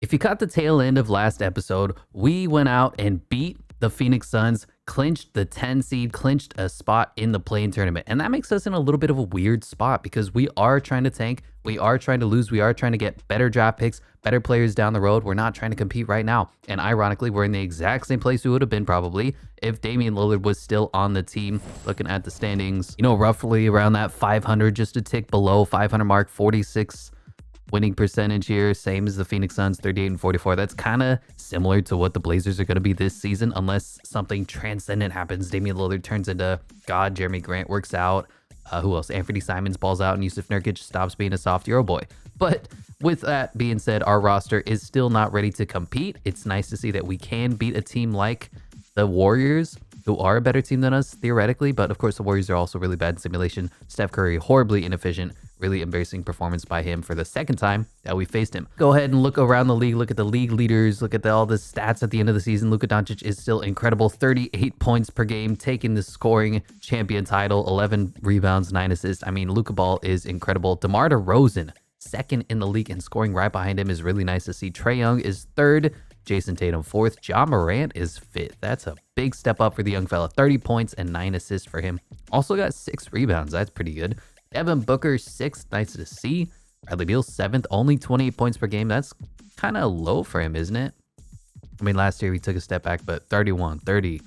If you caught the tail end of last episode, we went out and beat the Phoenix Suns, clinched the 10 seed, clinched a spot in the play-in tournament. And that makes us in a little bit of a weird spot because we are trying to tank, we are trying to lose, we are trying to get better draft picks, better players down the road. We're not trying to compete right now. And ironically, we're in the exact same place we would have been probably if Damian Lillard was still on the team. Looking at the standings, roughly around that 500, just a tick below 500 mark, 46 winning percentage here, same as the Phoenix Suns, 38 and 44. That's kind of similar to what the Blazers are going to be this season, unless something transcendent happens. Damian Lillard turns into God, Jeremy Grant works out. Who else? Anthony Simons balls out, and Yusuf Nurkic stops being a soft Euro boy. But with that being said, our roster is still not ready to compete. It's nice to see that we can beat a team like the Warriors, who are a better team than us theoretically, but of course the Warriors are also really bad in simulation. Steph Curry, horribly inefficient, really embarrassing performance by him for the second time that we faced him. Go ahead and look around the league, look at the league leaders, look at all the stats at the end of the season. Luka Doncic is still incredible, 38 points per game, taking the scoring champion title, 11 rebounds, 9 assists. I mean, Luka Ball is incredible. DeMar DeRozan, second in the league and scoring right behind him is really nice to see. Trae Young is third. Jason Tatum fourth. Ja Morant is fifth. That's a big step up for the young fella. 30 points and 9 assists for him. Also got 6 rebounds. That's pretty good. Devin Booker sixth. Nice to see. Bradley Beal seventh. Only 28 points per game. That's kind of low for him, isn't it? I mean, last year he took a step back, but 31, 30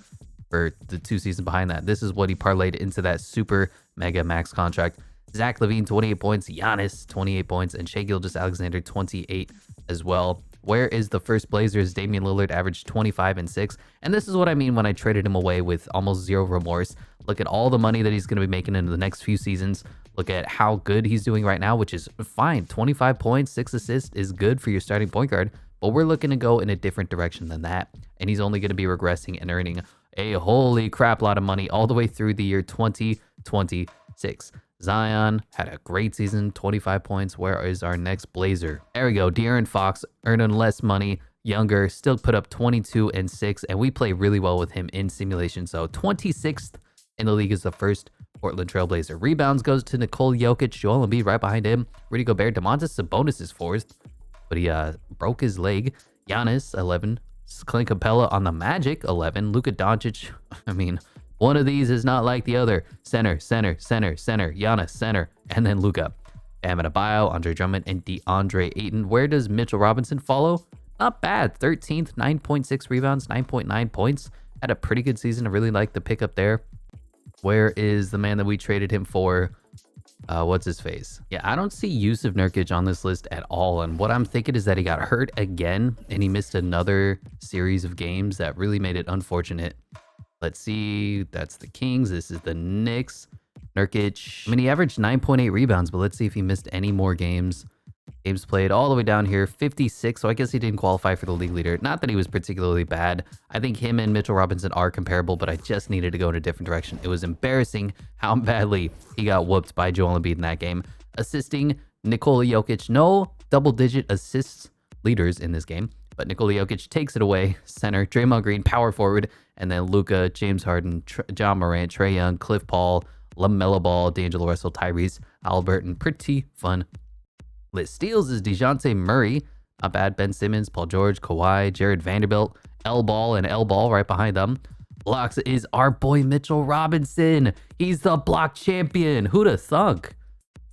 for the 2 seasons behind that. This is what he parlayed into that super mega max contract. Zach LaVine, 28 points. Giannis, 28 points. And Shai Gilgeous-Alexander, 28 as well. Where is the first Blazers? Damian Lillard averaged 25 and 6. And this is what I mean when I traded him away with almost zero remorse. Look at all the money that he's going to be making in the next few seasons. Look at how good he's doing right now, which is fine. 25 points, 6 assists is good for your starting point guard. But we're looking to go in a different direction than that. And he's only going to be regressing and earning a holy crap lot of money all the way through the year 2026. Zion had a great season, 25 points. Where is our next Blazer? There we go. De'Aaron Fox earning less money, younger, still put up 22 and 6, and we play really well with him in simulation. So 26th in the league is the first Portland Trailblazer. Rebounds goes to Nikola Jokic, Joel Embiid right behind him. Rudy Gobert, Domantas Sabonis is fourth, but he broke his leg. Giannis 11, Clint Capella on the Magic 11. Luka Doncic, I mean, one of these is not like the other. Center, center, center, center. Giannis, center. And then Luka. Bam Adebayo, Andre Drummond, and DeAndre Ayton. Where does Mitchell Robinson follow? Not bad. 13th, 9.6 rebounds, 9.9 points. Had a pretty good season. I really like the pickup there. Where is the man that we traded him for? What's his face? Yeah, I don't see Yusuf Nurkic on this list at all. And what I'm thinking is that he got hurt again and he missed another series of games that really made it unfortunate. Let's see. That's the Kings. This is the Knicks. Nurkic. I mean, he averaged 9.8 rebounds, but let's see if he missed any more games. Games played all the way down here, 56. So I guess he didn't qualify for the league leader. Not that he was particularly bad. I think him and Mitchell Robinson are comparable, but I just needed to go in a different direction. It was embarrassing how badly he got whooped by Joel Embiid in that game. Assisting Nikola Jokic. No double-digit assists leaders in this game, but Nikola Jokic takes it away. Center, Draymond Green, power forward, and then Luka, James Harden, Ja Morant, Trae Young, Cliff Paul, LaMelo Ball, D'Angelo Russell, Tyrese Halliburton. Pretty fun list. Steals is DeJounte Murray. Not bad. Ben Simmons, Paul George, Kawhi, Jared Vanderbilt, Airball, and Airball right behind them. Blocks is our boy Mitchell Robinson. He's the block champion. Who'd have thunk?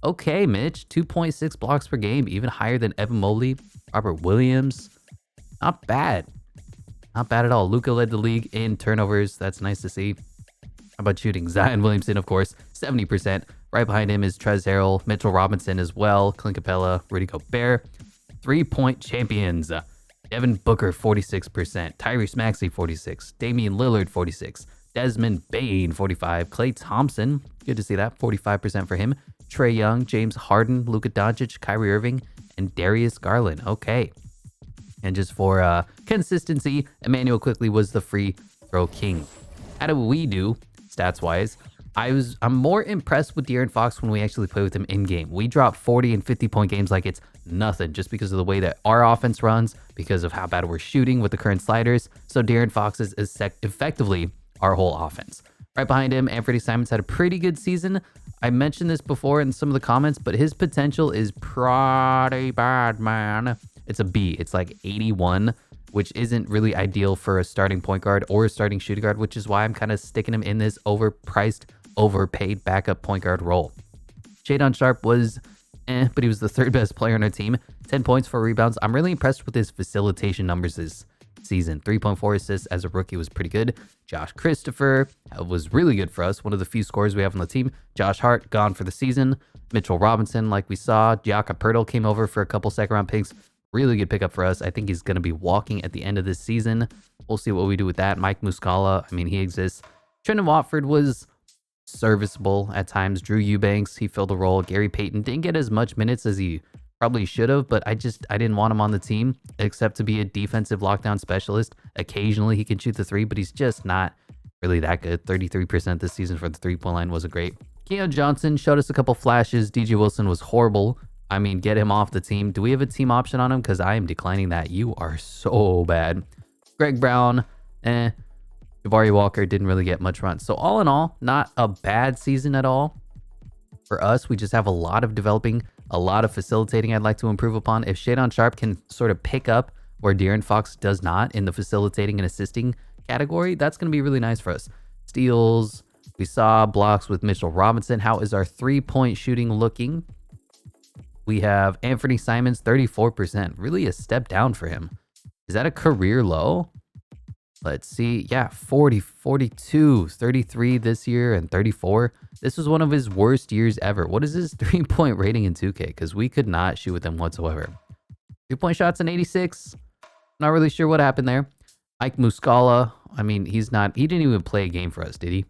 Okay, Mitch. 2.6 blocks per game, even higher than Evan Mobley, Robert Williams. Not bad. Not bad at all. Luka led the league in turnovers. That's nice to see. How about shooting? Zion Williamson, of course, 70%. Right behind him is Trez Harrell, Mitchell Robinson as well, Clint Capella, Rudy Gobert. 3-point champions. Devin Booker, 46%. Tyrese Maxey, 46. Damian Lillard, 46. Desmond Bane, 45. Klay Thompson, good to see that, 45% for him. Trae Young, James Harden, Luka Doncic, Kyrie Irving, and Darius Garland. Okay. And just for consistency, Emmanuel Quickley was the free throw king. How do we do stats-wise? I'm more impressed with De'Aaron Fox when we actually play with him in-game. We drop 40 and 50-point games like it's nothing just because of the way that our offense runs, because of how bad we're shooting with the current sliders. So De'Aaron Fox is effectively our whole offense. Right behind him, Anthony Simons had a pretty good season. I mentioned this before in some of the comments, but his potential is pretty bad, man. It's a B. It's like 81, which isn't really ideal for a starting point guard or a starting shooting guard, which is why I'm kind of sticking him in this overpriced, overpaid backup point guard role. Shadon Sharp was but he was the third best player on our team. 10 points, 4 rebounds. I'm really impressed with his facilitation numbers this season. 3.4 assists as a rookie was pretty good. Josh Christopher was really good for us. One of the few scorers we have on the team. Josh Hart gone for the season. Mitchell Robinson, like we saw. Jakob Poeltl came over for a couple second round picks. Really good pickup for us. I think he's going to be walking at the end of this season. We'll see what we do with that. Mike Muscala, I mean, he exists. Trendon Watford was serviceable at times. Drew Eubanks, he filled a role. Gary Payton didn't get as much minutes as he probably should have, but I didn't want him on the team except to be a defensive lockdown specialist. Occasionally he can shoot the three, but he's just not really that good. 33% this season for the 3-point line wasn't great. Keon Johnson showed us a couple flashes. DJ Wilson was horrible. I mean, get him off the team. Do we have a team option on him? Because I am declining that. You are so bad. Greg Brown, Jabari Walker didn't really get much run. So all in all, not a bad season at all. For us, we just have a lot of developing, a lot of facilitating I'd like to improve upon. If Shadon Sharp can sort of pick up where De'Aaron Fox does not in the facilitating and assisting category, that's going to be really nice for us. Steals, we saw blocks with Mitchell Robinson. How is our 3-point shooting looking? We have Anthony Simons, 34%. Really a step down for him. Is that a career low? Let's see. Yeah, 40, 42, 33 this year, and 34. This was one of his worst years ever. What is his 3-point rating in 2K? Because we could not shoot with him whatsoever. 3-point shots in 86. Not really sure what happened there. Ike Muscala. I mean, he didn't even play a game for us, did he?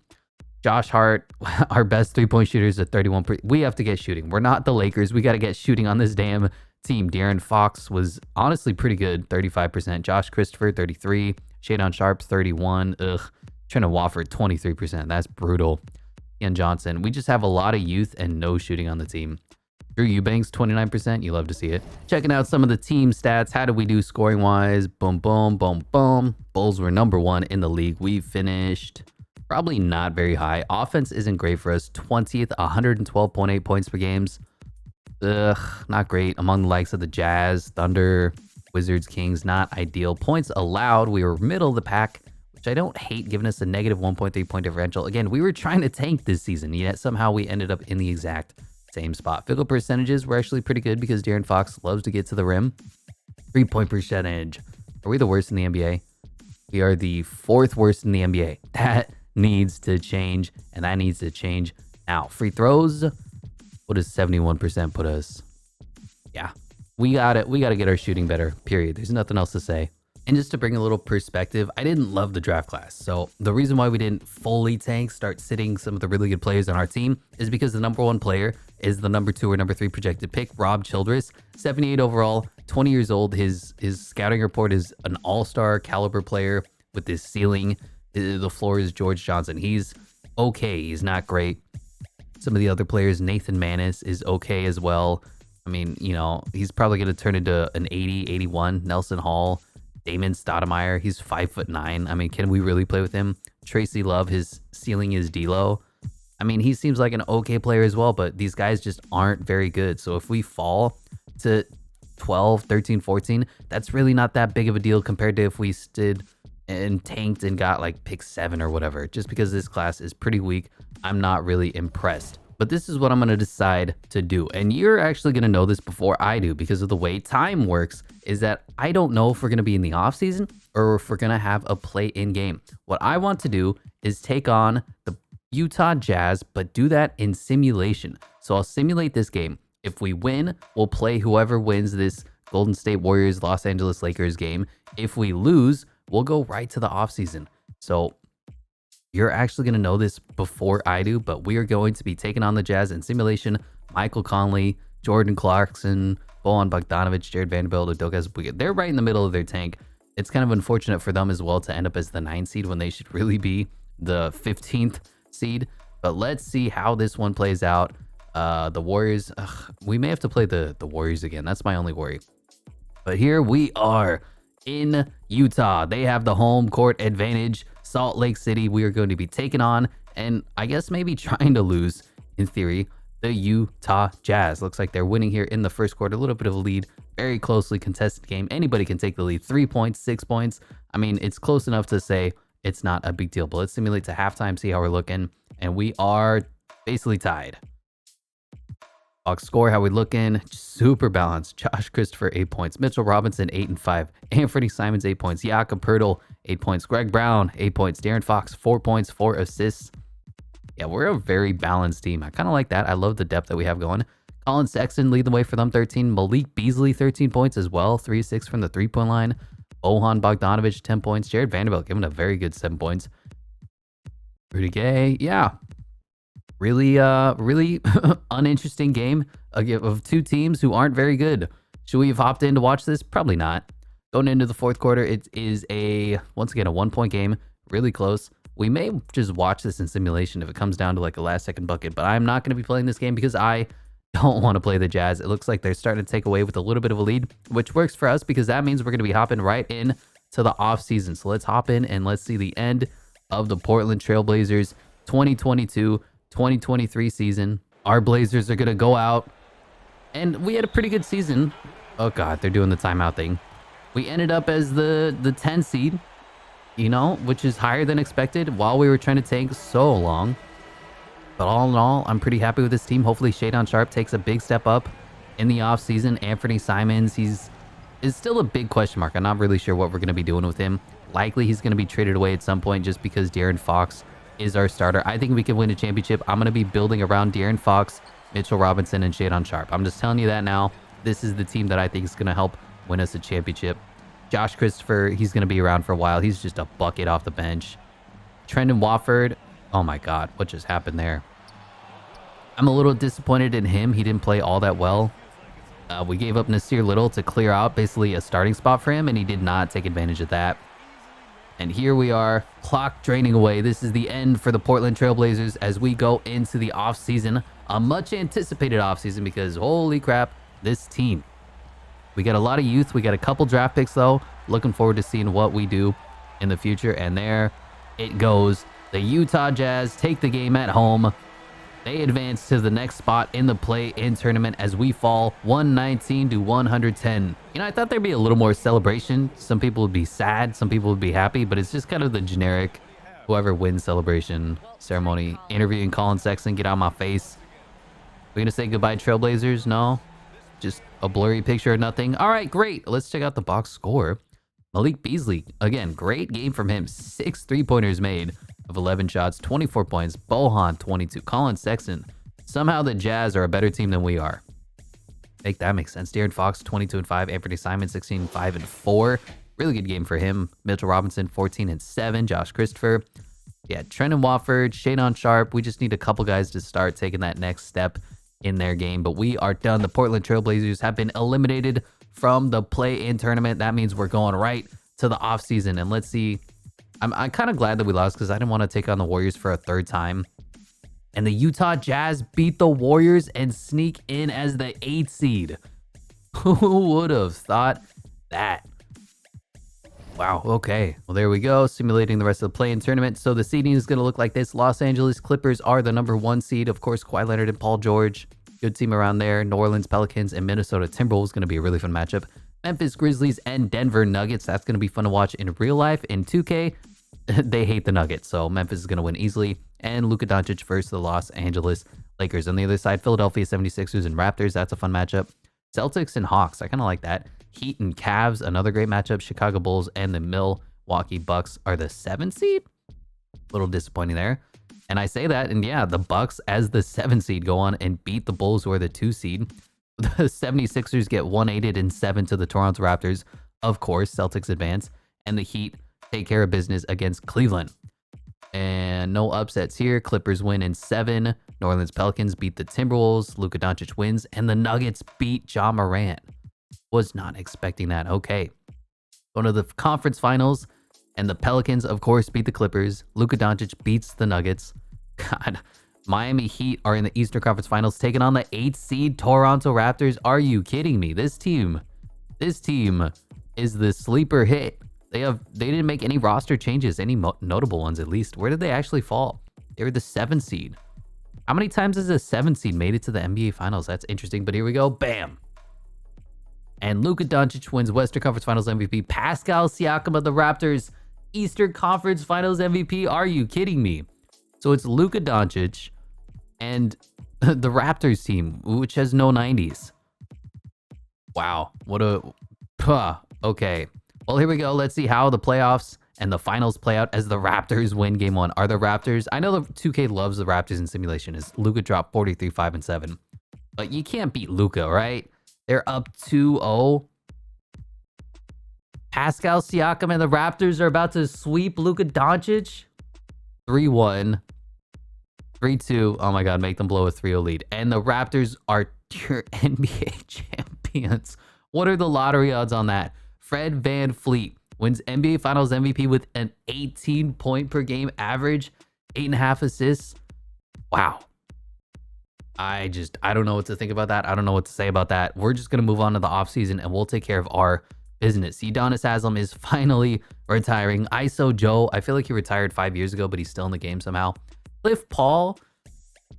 Josh Hart, our best 3-point shooters at 31%. We have to get shooting. We're not the Lakers. We got to get shooting on this damn team. De'Aaron Fox was honestly pretty good, 35%. Josh Christopher, 33%. Shadon Sharp, 31%. Ugh. Trendon Watford, 23%. That's brutal. Ian Johnson. We just have a lot of youth and no shooting on the team. Drew Eubanks, 29%. You love to see it. Checking out some of the team stats. How did we do scoring-wise? Boom, boom, boom, boom. Bulls were number 1 in the league. We finished probably not very high. Offense isn't great for us. 20th, 112.8 points per games. Ugh, not great. Among the likes of the Jazz, Thunder, Wizards, Kings, not ideal. Points allowed, we were middle of the pack, which I don't hate, giving us a negative 1.3 point differential. Again, we were trying to tank this season, yet somehow we ended up in the exact same spot. Field goal percentages were actually pretty good because De'Aaron Fox loves to get to the rim. 3-point percentage. Are we the worst in the NBA? We are the 4th worst in the NBA. That needs to change, and that needs to change now. Free throws, what does 71% put us? Yeah. We got to get our shooting better, period. There's nothing else to say. And just to bring a little perspective, I didn't love the draft class. So the reason why we didn't fully tank, start sitting some of the really good players on our team is because the number 1 player is the number 2 or number 3 projected pick, Rob Childress, 78 overall, 20 years old. His scouting report is an all-star caliber player with this ceiling. The floor is George Johnson. He's okay. He's not great. Some of the other players, Nathan Manis is okay as well. I mean, you know, he's probably going to turn into an 80, 81. Nelson Hall, Damon Stoudemire, he's 5'9". I mean, can we really play with him? Tracy Love, his ceiling is D-Lo. I mean, he seems like an okay player as well, but these guys just aren't very good. So if we fall to 12, 13, 14, that's really not that big of a deal compared to if we stood and tanked and got like pick 7 or whatever. Just because this class is pretty weak, I'm not really impressed. But this is what I'm going to decide to do. And you're actually going to know this before I do because of the way time works is that I don't know if we're going to be in the offseason or if we're going to have a play-in game. What I want to do is take on the Utah Jazz, but do that in simulation. So I'll simulate this game. If we win, we'll play whoever wins this Golden State Warriors, Los Angeles Lakers game. If we lose, we'll go right to the offseason. So you're actually going to know this before I do, but we are going to be taking on the Jazz in simulation. Michael Conley, Jordan Clarkson, Bojan Bogdanovic, Jared Vanderbilt, Udoka Azubuike. They're right in the middle of their tank. It's kind of unfortunate for them as well to end up as the 9th seed when they should really be the 15th seed. But let's see how this one plays out. The Warriors, we may have to play the Warriors again. That's my only worry. But here we are in Utah. They have the home court advantage. Salt Lake City, we are going to be taking on, and I guess maybe trying to lose, in theory, the Utah Jazz. Looks like they're winning here in the first quarter. A little bit of a lead Very closely contested game. Anybody can take the lead. 3 points, 6 points. I mean, it's close enough to say it's not a big deal. But let's simulate to halftime, see how we're looking. And we are basically tied. Box score, how we looking? Super balanced. Josh Christopher, 8 points. Mitchell Robinson, 8 and 5. Anthony Simons, 8 points. Jakob Pertl, 8 points. Greg Brown, 8 points. Darren Fox, 4 points, 4 assists. Yeah, we're a very balanced team. I kind of like that. I love the depth that we have going. Colin Sexton lead the way for them, 13. Malik Beasley, 13 points as well. 3-6 from the three-point line. Bojan Bogdanovic, 10 points. Jared Vanderbilt giving a very good 7 points. Rudy Gay, yeah. Really uninteresting game of two teams who aren't very good. Should we have hopped in to watch this? Probably not. Going into the fourth quarter, it is once again, a 1-point game. Really close. We may just watch this in simulation if it comes down to like a last-second bucket, but I'm not going to be playing this game because I don't want to play the Jazz. It looks like they're starting to take away with a little bit of a lead, which works for us because that means we're going to be hopping right in to the off-season. So let's hop in and let's see the end of the Portland Trailblazers 2022-2023 season. Our Blazers are going to go out, and we had a pretty good season. Oh, God, they're doing the timeout thing. We ended up as the 10 seed, you know, which is higher than expected while we were trying to tank so long. But all in all, I'm pretty happy with this team. Hopefully, Shadon Sharp takes a big step up in the offseason. Anthony Simons, is still a big question mark. I'm not really sure what we're going to be doing with him. Likely, he's going to be traded away at some point just because De'Aaron Fox is our starter. I think we can win a championship. I'm going to be building around De'Aaron Fox, Mitchell Robinson, and Shadon Sharp. I'm just telling you that now. This is the team that I think is going to help win us a championship. Josh Christopher, he's going to be around for a while. He's just a bucket off the bench. Trendon Watford, oh my God, what just happened there? I'm a little disappointed in him. He didn't play all that well. We gave up Nasir Little to clear out basically a starting spot for him, and he did not take advantage of that. And here we are, clock draining away. This is the end for the Portland Trailblazers as we go into the offseason, a much anticipated offseason because holy crap, this team. We got a lot of youth. We got a couple draft picks though. Looking forward to seeing what we do in the future. And there it goes. The Utah Jazz take the game at home. They advance to the next spot in the play-in tournament as we fall 119-110. You know, I thought there'd be a little more celebration. Some people would be sad, some people would be happy, but it's just kind of the generic whoever wins celebration ceremony. Interviewing Colin Sexton, get out of my face. We're gonna say goodbye, Trailblazers? No? Just a blurry picture of nothing? All right, great. Let's check out the box score. Malik Beasley, again, great game from him. 6 3-pointers made of 11 shots, 24 points. Bojan, 22. Colin Sexton. Somehow the Jazz are a better team than we are. Make that make sense. De'Aaron Fox, 22 and 5. Anthony Simons, 16, 5 and 4. Really good game for him. Mitchell Robinson, 14 and 7. Josh Christopher. Yeah, Trendon Watford, Shadon Sharp. We just need a couple guys to start taking that next step in their game. But we are done. The Portland Trailblazers have been eliminated from the play-in tournament. That means we're going right to the offseason. And let's see. I'm kind of glad that we lost because I didn't want to take on the Warriors for a third time. And the Utah Jazz beat the Warriors and sneak in as the 8th seed. Who would have thought that? Wow, okay. Well, there we go. Simulating the rest of the play-in tournament. So the seeding is going to look like this. Los Angeles Clippers are the number 1 seed. Of course, Kawhi Leonard and Paul George. Good team around there. New Orleans Pelicans and Minnesota Timberwolves going to be a really fun matchup. Memphis Grizzlies and Denver Nuggets. That's going to be fun to watch in real life. In 2K, they hate the Nuggets, so Memphis is going to win easily. And Luka Doncic versus the Los Angeles Lakers. On the other side, Philadelphia 76ers and Raptors. That's a fun matchup. Celtics and Hawks. I kind of like that. Heat and Cavs, another great matchup. Chicago Bulls and the Milwaukee Bucks are the 7th seed. A little disappointing there. And I say that, and yeah, the Bucks as the 7th seed go on and beat the Bulls, who are the 2 seed. The 76ers get 1-8-7 to the Toronto Raptors. Of course, Celtics advance. And the Heat take care of business against Cleveland. And no upsets here. Clippers win in 7. New Orleans Pelicans beat the Timberwolves. Luka Doncic wins. And the Nuggets beat Ja Morant. Was not expecting that. Okay. Going to the conference finals. And the Pelicans, of course, beat the Clippers. Luka Doncic beats the Nuggets. God. Miami Heat are in the Eastern Conference Finals taking on the 8th seed Toronto Raptors. Are you kidding me? This team is the sleeper hit. They didn't make any roster changes, any notable ones at least. Where did they actually fall? They were the 7th seed. How many times has a 7th seed made it to the NBA Finals? That's interesting, but here we go. Bam. And Luka Doncic wins Western Conference Finals MVP. Pascal Siakam of the Raptors, Eastern Conference Finals MVP. Are you kidding me? So it's Luka Doncic and the Raptors team, which has no 90s. Wow. Okay. Well, here we go. Let's see how the playoffs and the finals play out as the Raptors win game 1. Are the Raptors... I know the 2K loves the Raptors in simulation as Luka dropped 43, 5, and 7. But you can't beat Luka, right? They're up 2-0. Pascal Siakam and the Raptors are about to sweep Luka Doncic. 3-1. 3-2. Oh my God, make them blow a 3-0 lead. And the Raptors are your NBA champions. What are the lottery odds on that? Fred VanVleet wins NBA Finals MVP with an 18 point per game average, 8.5 assists. Wow. I don't know what to think about that. I don't know what to say about that. We're just going to move on to the offseason and we'll take care of our business. Udonis Haslem is finally retiring. ISO Joe, I feel like he retired 5 years ago, but he's still in the game somehow. Cliff Paul,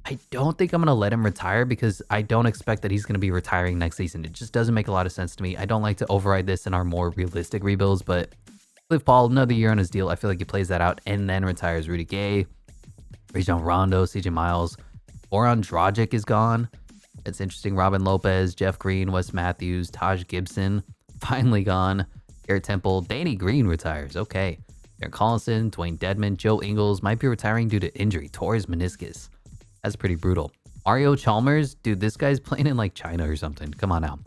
I don't think I'm going to let him retire because I don't expect that he's going to be retiring next season. It just doesn't make a lot of sense to me. I don't like to override this in our more realistic rebuilds, but Cliff Paul, another year on his deal. I feel like he plays that out and then retires. Rudy Gay, Rajon Rondo, CJ Miles, Goran Dragic is gone. It's interesting. Robin Lopez, Jeff Green, Wes Matthews, Taj Gibson, finally gone. Garrett Temple, Danny Green retires. Okay. Aaron Collison, Dwayne Dedmon, Joe Ingles might be retiring due to injury. Tore his meniscus. That's pretty brutal. Mario Chalmers, dude, this guy's playing in like China or something. Come on now.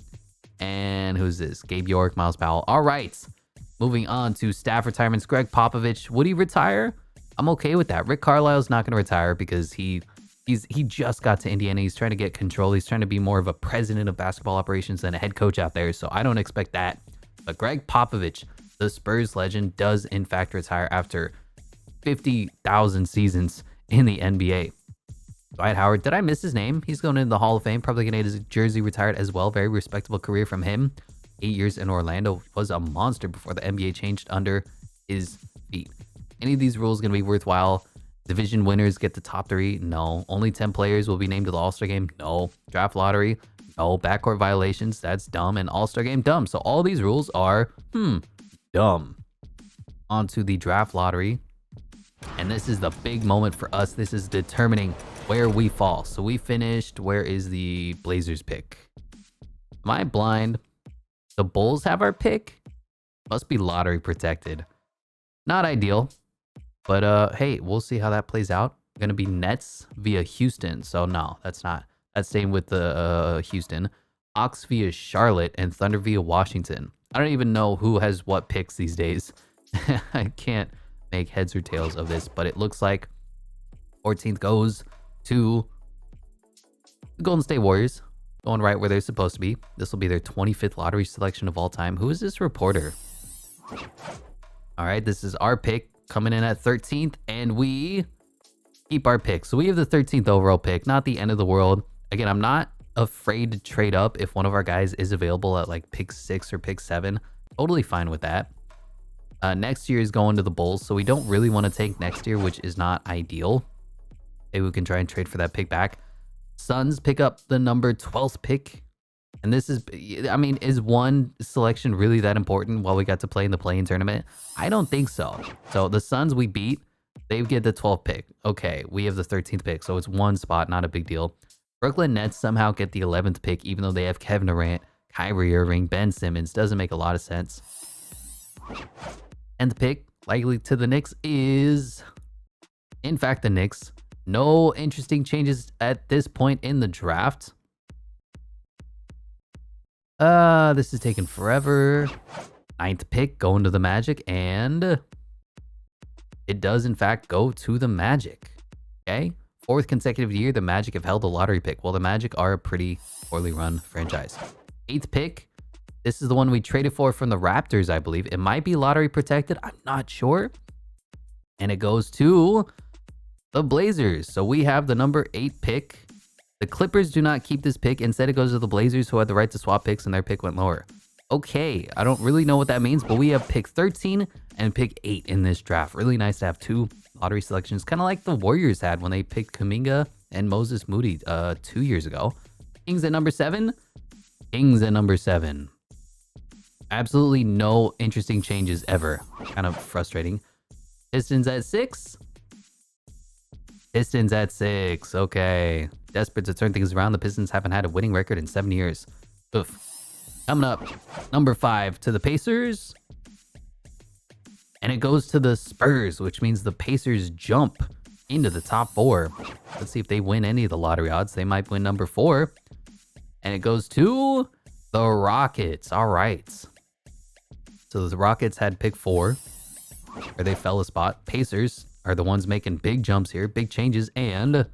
And who's this? Gabe York, Miles Powell. All right. Moving on to staff retirements. Greg Popovich, would he retire? I'm okay with that. Rick Carlisle's not going to retire because he just got to Indiana. He's trying to get control. He's trying to be more of a president of basketball operations than a head coach out there. So I don't expect that. But Greg Popovich, the Spurs legend, does in fact retire after 50,000 seasons in the NBA. Dwight Howard, did I miss his name? He's going into the Hall of Fame. Probably going to get his jersey retired as well. Very respectable career from him. 8 years in Orlando. Was a monster before the NBA changed under his feet. Any of these rules going to be worthwhile? Division winners get the top 3? No. Only 10 players will be named to the All-Star game? No. Draft lottery? No. Backcourt violations? That's dumb. And All-Star game? Dumb. So all these rules are, dumb. On to the draft lottery. And this is the big moment for us. This is determining where we fall. So we finished. Where is the Blazers pick? Am I blind? The Bulls have our pick? Must be lottery protected. Not ideal. But hey, we'll see how that plays out. Going to be Nets via Houston. So no, that's not. That's same with the Houston. Hawks via Charlotte and Thunder via Washington. I don't even know who has what picks these days. I can't make heads or tails of this, but it looks like 14th goes to the Golden State Warriors, going right where they're supposed to be. This will be their 25th lottery selection of all time. Who is this reporter? All right, this is our pick coming in at 13th, and we keep our pick. So we have the 13th overall pick, not the end of the world. Again, I'm not afraid to trade up if one of our guys is available at like pick 6 or pick 7. Totally fine with that. Next year is going to the Bulls, so we don't really want to take next year, which is not ideal. Maybe we can try and trade for that pick back. Suns pick up the number 12th pick. And this is, I mean, is one selection really that important while we got to play in the play-in tournament? I don't think so. So the Suns we beat, they get the 12th pick. Okay, we have the 13th pick, so it's one spot, not a big deal. Brooklyn Nets somehow get the 11th pick, even though they have Kevin Durant, Kyrie Irving, Ben Simmons. Doesn't make a lot of sense. And the pick likely to the Knicks is, in fact, the Knicks. No interesting changes at this point in the draft. This is taking forever. 9th pick going to the Magic, and it does in fact go to the Magic. Okay, 4th consecutive year the Magic have held the lottery pick. Well, the Magic are a pretty poorly run franchise. 8th pick. This is the one we traded for from the Raptors, I believe. It might be lottery protected. I'm not sure. And it goes to the Blazers. So we have the number 8 pick. The Clippers do not keep this pick. Instead, it goes to the Blazers, who had the right to swap picks, and their pick went lower. Okay, I don't really know what that means, but we have pick 13 and pick 8 in this draft. Really nice to have 2 lottery selections, kind of like the Warriors had when they picked Kuminga and Moses Moody 2 years ago. Kings at number 7. Kings at number 7. Absolutely no interesting changes ever. Kind of frustrating. Pistons at 6. Pistons at 6. Okay. Desperate to turn things around. The Pistons haven't had a winning record in 7 years. Oof. Coming up, number 5 to the Pacers. And it goes to the Spurs, which means the Pacers jump into the top 4. Let's see if they win any of the lottery odds. They might win number 4. And it goes to the Rockets. All right. So the Rockets had pick 4, or they fell a spot. Pacers are the ones making big jumps here, big changes. And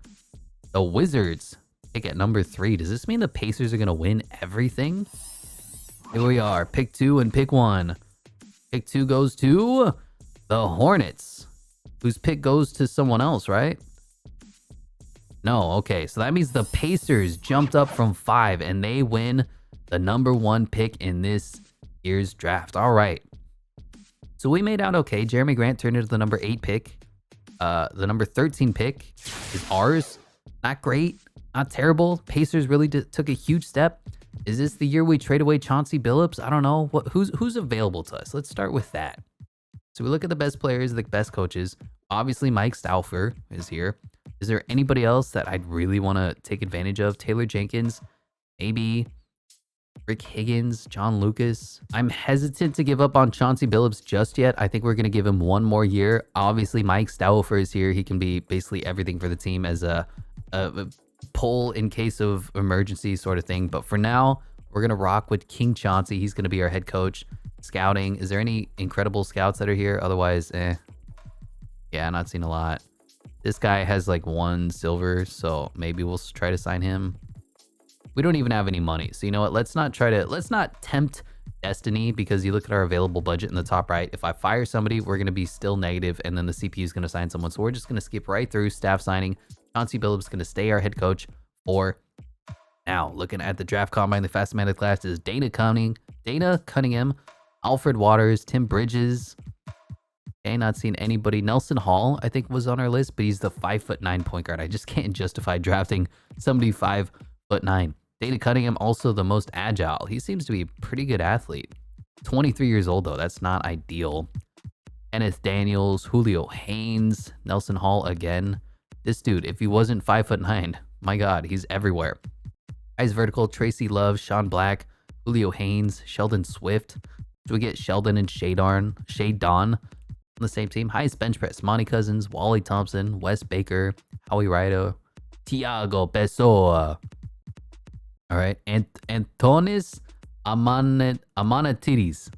the Wizards pick at number 3. Does this mean the Pacers are going to win everything? Here we are, pick 2 and pick 1. Pick 2 goes to the Hornets, whose pick goes to someone else, right? No, okay. So that means the Pacers jumped up from 5 and they win the number 1 pick in this year's draft. All right. So we made out okay. Jeremy Grant turned into the number 8 pick. The number 13 pick is ours. Not great, not terrible. Pacers really took a huge step. Is this the year we trade away Chauncey Billups? I don't know. Who's available to us? Let's start with that. So we look at the best players, the best coaches. Obviously, Mike Stauffer is here. Is there anybody else that I'd really want to take advantage of? Taylor Jenkins, maybe Rick Higgins, John Lucas. I'm hesitant to give up on Chauncey Billups just yet. I think we're going to give him one more year. Obviously, Mike Stauffer is here. He can be basically everything for the team as a pull in case of emergency sort of thing. But for now, we're going to rock with King Chauncey. He's going to be our head coach. Scouting. Is there any incredible scouts that are here? Otherwise, yeah, not seen a lot. This guy has like 1 silver, so maybe we'll try to sign him. We don't even have any money. So you know what? Let's not tempt destiny, because you look at our available budget in the top right. If I fire somebody, we're going to be still negative, and then the CPU is going to sign someone. So we're just going to skip right through staff signing. Chauncey Billups is going to stay our head coach for now. Looking at the draft combine, the fastest man of the class is Dana Cunningham, Alfred Waters, Tim Bridges. Okay, not seen anybody. Nelson Hall, I think, was on our list, but he's the 5'9" point guard. I just can't justify drafting somebody 5'9". Dana Cunningham, also the most agile. He seems to be a pretty good athlete. 23 years old, though. That's not ideal. Kenneth Daniels, Julio Haynes, Nelson Hall again. This dude, if he wasn't 5'9", my God, he's everywhere. Guys vertical, Tracy Love, Sean Black, Julio Haynes, Sheldon Swift. Do we get Sheldon and Shea Don on the same team? Highest bench press, Monty Cousins, Wally Thompson, Wes Baker, Howie Ryder, Tiago Pessoa. All right, Antonis Amanatidis.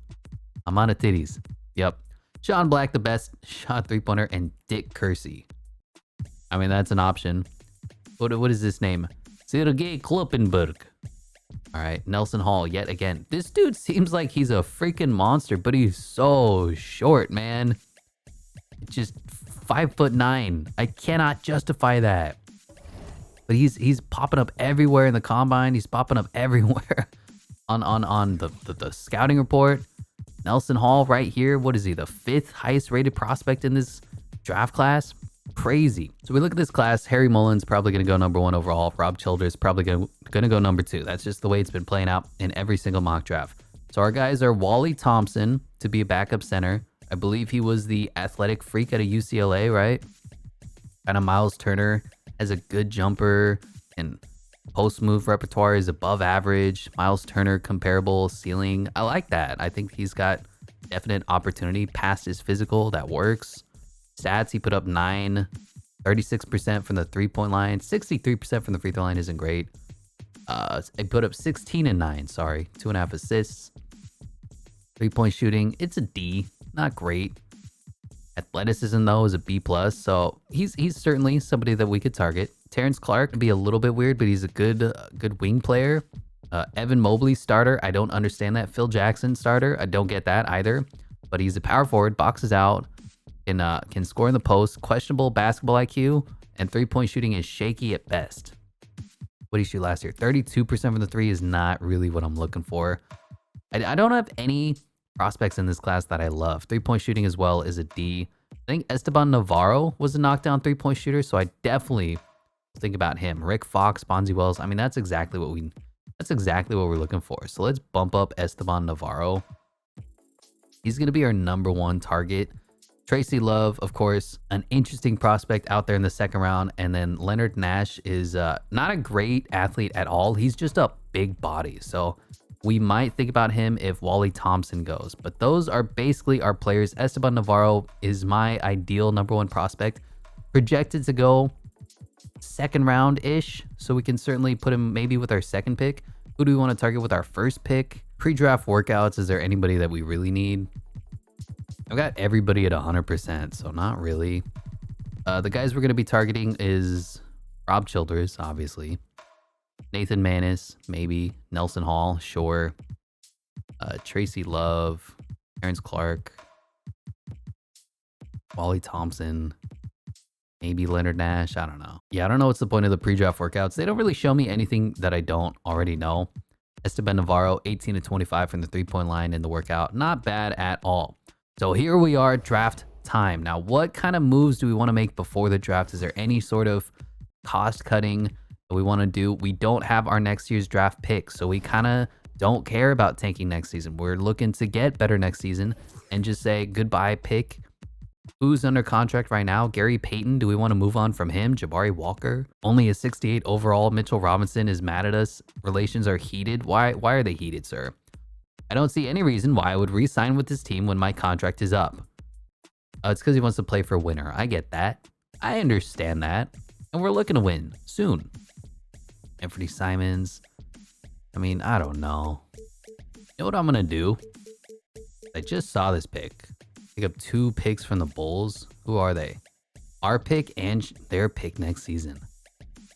Yep. Sean Black, the best shot 3-pointer, and Dick Kersey. I mean, that's an option. What is this name? Sergei Kloppenberg. All right, Nelson Hall yet again. This dude seems like he's a freaking monster, but he's so short, man. Just 5'9". I cannot justify that. But he's popping up everywhere in the combine. He's popping up everywhere on the scouting report. Nelson Hall right here. What is he? The 5th highest rated prospect in this draft class. Crazy. So we look at this class. Harry Mullins probably going to go number 1 overall. Rob Childress probably going to go number 2. That's just the way it's been playing out in every single mock draft. So our guys are Wally Thompson to be a backup center. I believe he was the athletic freak out of UCLA, right? Kind of Miles Turner has a good jumper and post move repertoire is above average. Miles Turner comparable ceiling. I like that. I think he's got definite opportunity past his physical. That works. Stats, he put up 9, 36% from the 3-point line. 63% from the free throw line isn't great. He put up 16 and 9, sorry. 2.5 assists. 3-point shooting, it's a D. Not great. Athleticism, though, is a B+. So he's certainly somebody that we could target. Terrence Clark would be a little bit weird, but he's a good wing player. Evan Mobley, starter. I don't understand that. Phil Jackson, starter. I don't get that either. But he's a power forward, boxes out, can score in the post, questionable basketball IQ, and 3-point shooting is shaky at best. What did he shoot last year? 32% from the 3 is not really what I'm looking for. I don't have any prospects in this class that I love. 3-point shooting as well is a D. I think Esteban Navarro was a knockdown 3-point shooter, so I definitely think about him. Rick Fox, Bonzi Wells. I mean, that's exactly what we're looking for. So let's bump up Esteban Navarro. He's going to be our #1 target. Tracy Love, of course, an interesting prospect out there in the second round. And then Leonard Nash is not a great athlete at all. He's just a big body. So we might think about him if Wally Thompson goes. But those are basically our players. Esteban Navarro is my ideal #1 prospect. Projected to go second round-ish. So we can certainly put him maybe with our second pick. Who do we want to target with our first pick? Pre-draft workouts, is there anybody that we really need? I've got everybody at 100%, so not really. The guys we're going to be targeting is Rob Childress, obviously. Nathan Manis, maybe. Nelson Hall, sure. Tracy Love, Terrence Clark, Wally Thompson, maybe Leonard Nash. I don't know. Yeah, I don't know what's the point of the pre-draft workouts. They don't really show me anything that I don't already know. Esteban Navarro, 18 to 25 from the three-point line in the workout. Not bad at all. So here we are, draft time. Now, what kind of moves do we want to make before the draft? Is there any sort of cost cutting that we want to do? We don't have our next year's draft pick, so we kind of don't care about tanking next season. We're looking to get better next season and just say goodbye pick. Who's under contract right now? Gary Payton. Do we want to move on from him? Jabari Walker. Only a 68 overall. Mitchell Robinson is mad at us. Relations are heated. Why are they heated, sir? I don't see any reason why I would re-sign with this team when my contract is up. It's because he wants to play for a winner. I get that. I understand that. And we're looking to win soon. Anthony Simons. I mean, I don't know. You know what I'm going to do? I just saw this pick. Pick up 2 picks from the Bulls. Who are they? Our pick and their pick next season.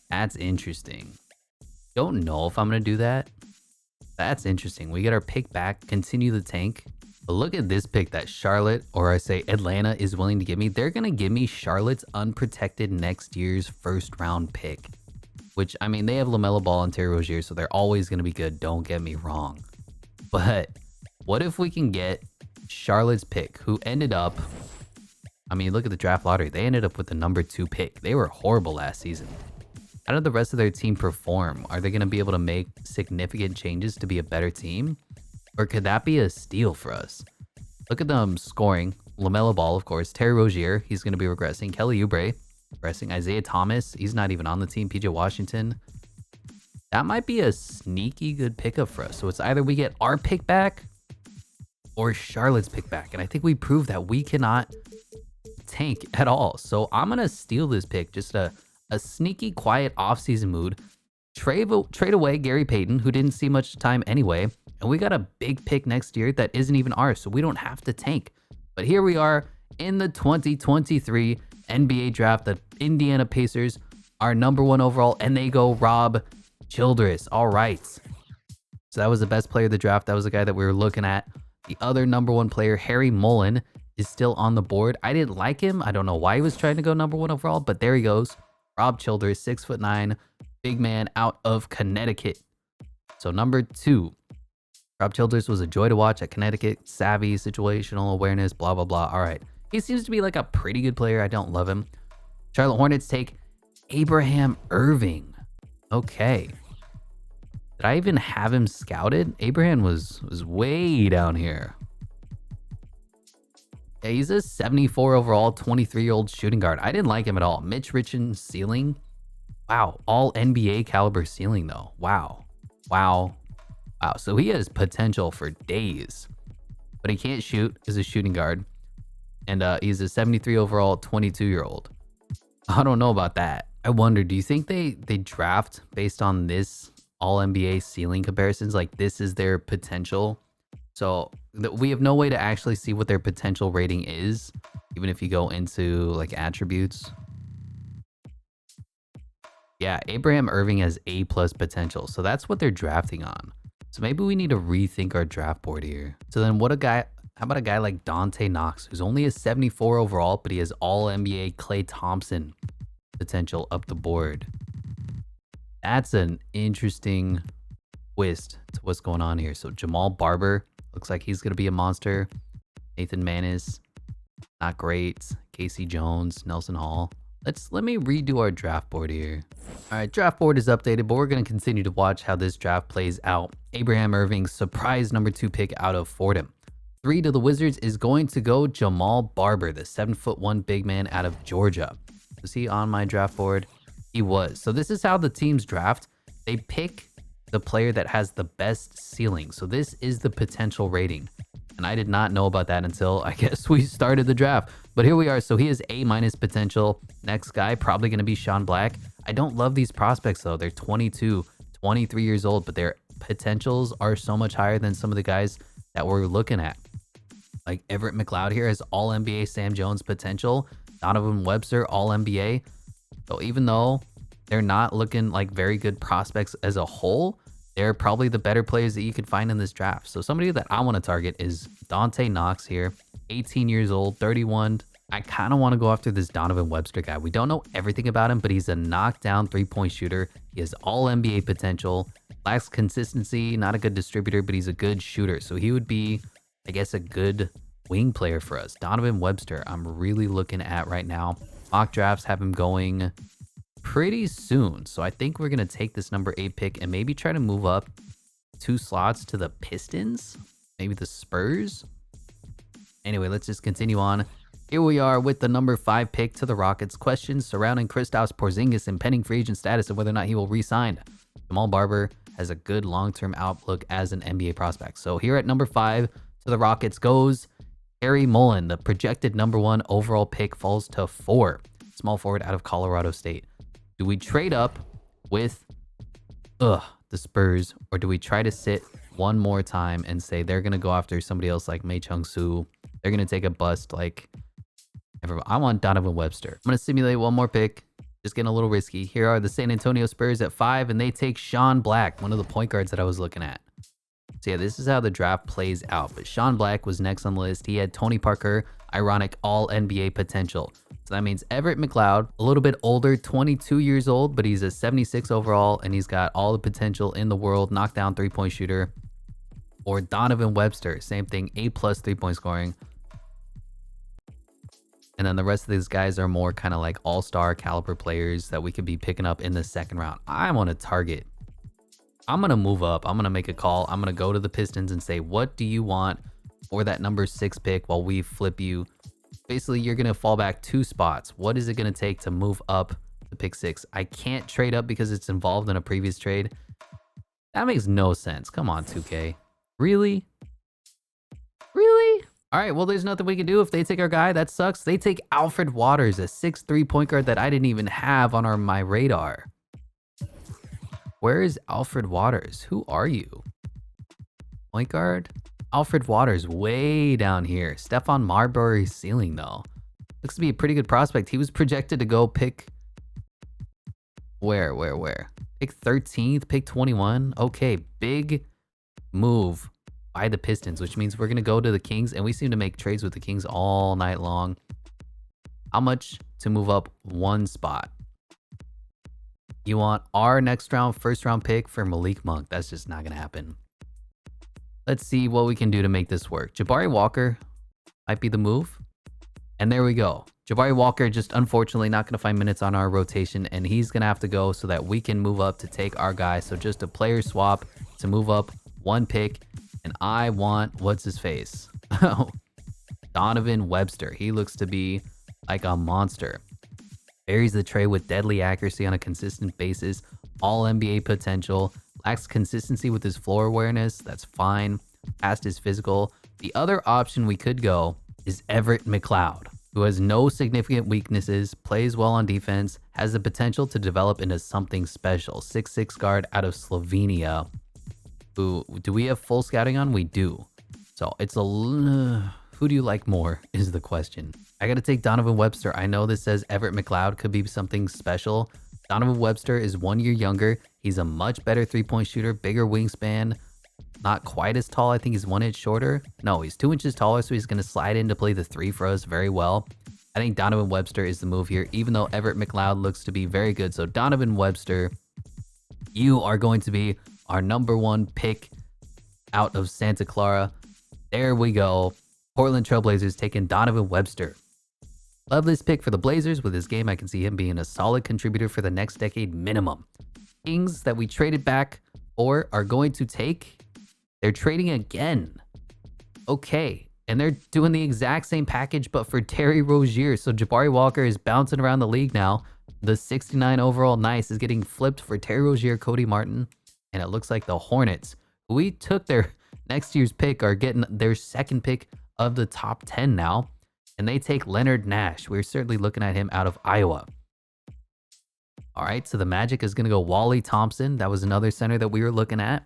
That's interesting. Don't know if I'm going to do that. That's interesting. We get our pick back, continue the tank. But look at this pick that Charlotte, or I say Atlanta, is willing to give me. They're going to give me Charlotte's unprotected next year's first round pick. Which, I mean, they have LaMelo Ball and Terry Rozier, so they're always going to be good. Don't get me wrong. But what if we can get Charlotte's pick, who ended up, I mean, look at the draft lottery. They ended up with the #2 pick. They were horrible last season. How did the rest of their team perform? Are they going to be able to make significant changes to be a better team? Or could that be a steal for us? Look at them scoring. LaMelo Ball, of course. Terry Rozier, he's going to be regressing. Kelly Oubre, regressing. Isaiah Thomas, he's not even on the team. PJ Washington. That might be a sneaky good pickup for us. So it's either we get our pick back or Charlotte's pick back. And I think we proved that we cannot tank at all. So I'm going to steal this pick. Just a sneaky, quiet offseason mood. Trade away Gary Payton, who didn't see much time anyway. And we got a big pick next year that isn't even ours, so we don't have to tank. But here we are in the 2023 NBA draft. The Indiana Pacers are #1 overall, and they go Rob Childress. All right. So that was the best player of the draft. That was the guy that we were looking at. The other #1 player, Harry Mullen, is still on the board. I didn't like him. I don't know why he was trying to go #1 overall, but there he goes. Rob Childress, 6'9", big man out of Connecticut. So #2, Rob Childress was a joy to watch at Connecticut. Savvy, situational awareness, blah, blah, blah. All right. He seems to be like a pretty good player. I don't love him. Charlotte Hornets take Abraham Irving. Okay. Did I even have him scouted? Abraham was way down here. Yeah, he's a 74 overall, 23-year-old shooting guard. I didn't like him at all. Mitch Richmond's ceiling. Wow. All NBA caliber ceiling, though. Wow. Wow. Wow. So he has potential for days. But he can't shoot as a shooting guard. And he's a 73 overall, 22-year-old. I don't know about that. I wonder, do you think they draft based on this all-NBA ceiling comparisons? Like, this is their potential? So we have no way to actually see what their potential rating is, even if you go into like attributes. Yeah, Abraham Irving has A+ potential. So that's what they're drafting on. So maybe we need to rethink our draft board here. So then how about a guy like Dante Knox, who's only a 74 overall, but he has all NBA Klay Thompson potential up the board. That's an interesting twist to what's going on here. So Jamal Barber, looks like he's going to be a monster. Nathan Manis, not great. Casey Jones, Nelson Hall. Let me redo our draft board here. All right, draft board is updated, but we're going to continue to watch how this draft plays out. Abraham Irving, surprise #2 pick out of Fordham. 3 to the Wizards is going to go Jamal Barber, the 7'1" big man out of Georgia. Was he on my draft board? He was. So this is how the teams draft. They pick the player that has the best ceiling. So this is the potential rating. And I did not know about that until I guess we started the draft. But here we are. So he is A- potential. Next guy, probably going to be Sean Black. I don't love these prospects though. They're 22, 23 years old, but their potentials are so much higher than some of the guys that we're looking at. Like Everett McLeod here has all NBA Sam Jones potential. Donovan Webster, all NBA. So even though they're not looking like very good prospects as a whole, they're probably the better players that you could find in this draft. So somebody that I want to target is Dante Knox here, 18 years old, 31. I kind of want to go after this Donovan Webster guy. We don't know everything about him, but he's a knockdown three-point shooter. He has all NBA potential, lacks consistency, not a good distributor, but he's a good shooter. So he would be, I guess, a good wing player for us. Donovan Webster, I'm really looking at right now. Mock drafts have him going pretty soon. So I think we're going to take this number 8 pick and maybe try to move up 2 slots to the Pistons, maybe the Spurs. Anyway, let's just continue on. Here we are with the number 5 pick to the Rockets. Questions surrounding Kristaps Porzingis' impending free agent status and whether or not he will re-sign. Jamal Barber has a good long-term outlook as an NBA prospect. So here at number 5 to the Rockets goes Harry Mullen. The projected number 1 overall pick falls to 4. Small forward out of Colorado State. Do we trade up with the Spurs, or do we try to sit one more time and say they're going to go after somebody else like Mei Chung Soo? They're going to take a bust like everyone. I want Donovan Webster. I'm going to simulate one more pick. Just getting a little risky. Here are the San Antonio Spurs at 5, and they take Sean Black, one of the point guards that I was looking at. So yeah, this is how the draft plays out. But Sean Black was next on the list. He had Tony Parker, ironic all NBA potential. So that means Everett McLeod, a little bit older, 22 years old, but he's a 76 overall, and he's got all the potential in the world, knockdown three-point shooter. Or Donovan Webster, same thing, A+ three-point scoring. And then the rest of these guys are more kind of like all-star caliber players that we could be picking up in the second round. I want to target. I'm going to move up. I'm going to make a call. I'm going to go to the Pistons and say, what do you want for that number 6 pick while we flip you? Basically, you're going to fall back 2 spots. What is it going to take to move up to pick 6? I can't trade up because it's involved in a previous trade. That makes no sense. Come on, 2K. Really? Really? All right, well, there's nothing we can do if they take our guy. That sucks. They take Alfred Waters, a 6'3" point guard that I didn't even have on my radar. Where is Alfred Waters? Who are you? Point guard? Alfred Waters way down here. Stephon Marbury's ceiling, though. Looks to be a pretty good prospect. He was projected to go pick... Where? Pick 13th, pick 21. Okay, big move by the Pistons, which means we're going to go to the Kings, and we seem to make trades with the Kings all night long. How much to move up 1 spot? You want our next round, first round pick for Malik Monk. That's just not going to happen. Let's see what we can do to make this work. Jabari Walker might be the move. And there we go. Jabari Walker just unfortunately not going to find minutes on our rotation, and he's going to have to go so that we can move up to take our guy. So just a player swap to move up 1 pick. And I want, what's his face? Donovan Webster. He looks to be like a monster. Buries the tray with deadly accuracy on a consistent basis. All NBA potential. Lacks consistency with his floor awareness. That's fine. Past his physical. The other option we could go is Everett McLeod, who has no significant weaknesses, plays well on defense, has the potential to develop into something special. 6'6" guard out of Slovenia. Who do we have full scouting on? We do. So it's a... who do you like more is the question. I got to take Donovan Webster. I know this says Everett McLeod could be something special. Donovan Webster is 1 year younger. He's a much better three-point shooter, bigger wingspan, not quite as tall. I think he's 1 inch shorter. No, he's 2 inches taller, so he's going to slide in to play the 3 for us very well. I think Donovan Webster is the move here, even though Everett McLeod looks to be very good. So Donovan Webster, you are going to be our number 1 pick out of Santa Clara. There we go. Portland Trailblazers taking Donovan Webster. Love this pick for the Blazers. With his game, I can see him being a solid contributor for the next decade minimum. Kings that we traded back for are going to take... They're trading again. Okay. And they're doing the exact same package, but for Terry Rozier. So Jabari Walker is bouncing around the league now. The 69 overall nice is getting flipped for Terry Rozier, Cody Martin. And it looks like the Hornets, who we took their next year's pick, are getting their second pick of the top 10 now. And they take Leonard Nash. We're certainly looking at him out of Iowa. All right, so the Magic is going to go Wally Thompson. That was another center that we were looking at.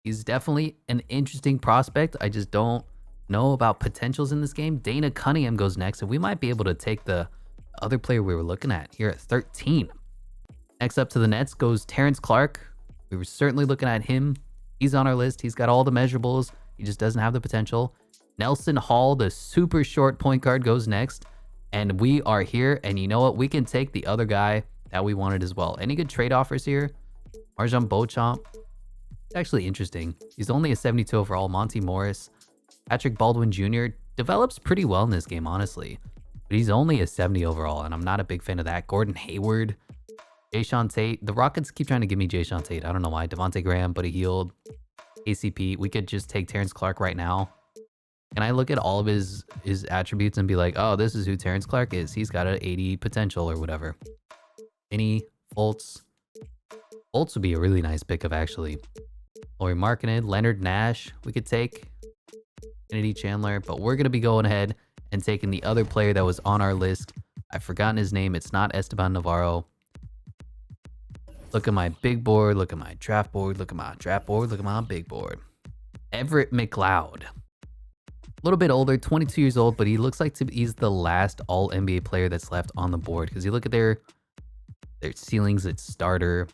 He's definitely an interesting prospect. I just don't know about potentials in this game. Dana Cunningham goes next, and we might be able to take the other player we were looking at here at 13. Next up to the Nets goes Terrence Clark. We were certainly looking at him. He's on our list. He's got all the measurables. He just doesn't have the potential. Nelson Hall, the super short point guard, goes next. And we are here. And you know what? We can take the other guy that we wanted as well. Any good trade offers here? Marjon Beauchamp. Actually interesting. He's only a 72 overall. Monty Morris. Patrick Baldwin Jr. develops pretty well in this game, honestly. But he's only a 70 overall, and I'm not a big fan of that. Gordon Hayward. Jayshawn Tate. The Rockets keep trying to give me Jayshawn Tate. I don't know why. Devontae Graham, Buddy Hield. ACP. We could just take Terrence Clark right now. Can I look at all of his attributes and be like, oh, this is who Terrence Clark is. He's got an 80 potential or whatever. Any Fultz. Fultz would be a really nice pickup, actually. Laurie Markkanen, Leonard Nash. We could take Kennedy Chandler, but we're going to be going ahead and taking the other player that was on our list. I've forgotten his name. It's not Esteban Navarro. Look at my big board. Look at my draft board. Look at my draft board. Look at my big board. Everett McLeod. A little bit older, 22 years old, but he looks like he's the last all-NBA player that's left on the board. Because you look at their ceilings, it's starter,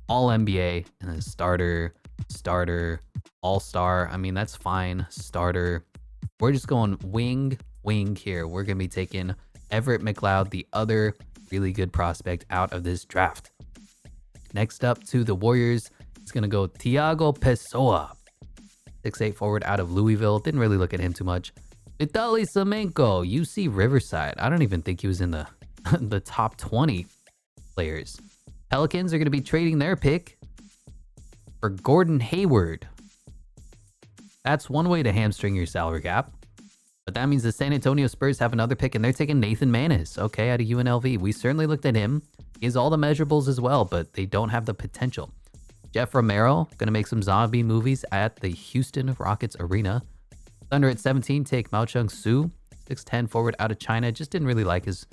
all-NBA, and then starter, all-star. I mean, that's fine. Starter. We're just going wing here. We're going to be taking Everett McLeod, the other really good prospect out of this draft. Next up to the Warriors, it's going to go Thiago Pessoa. 6'8" forward out of Louisville. Didn't really look at him too much. Vitaly Semenko, UC Riverside. I don't even think he was in the, the top 20 players. Pelicans are going to be trading their pick for Gordon Hayward. That's one way to hamstring your salary cap. But that means the San Antonio Spurs have another pick, and they're taking Nathan Manis, okay, out of UNLV. We certainly looked at him. He has all the measurables as well, but they don't have the potential. Jeff Romero, going to make some zombie movies at the Houston Rockets Arena. Thunder at 17, take Mao Chung-Soo, 6'10" forward out of China. Just didn't really like his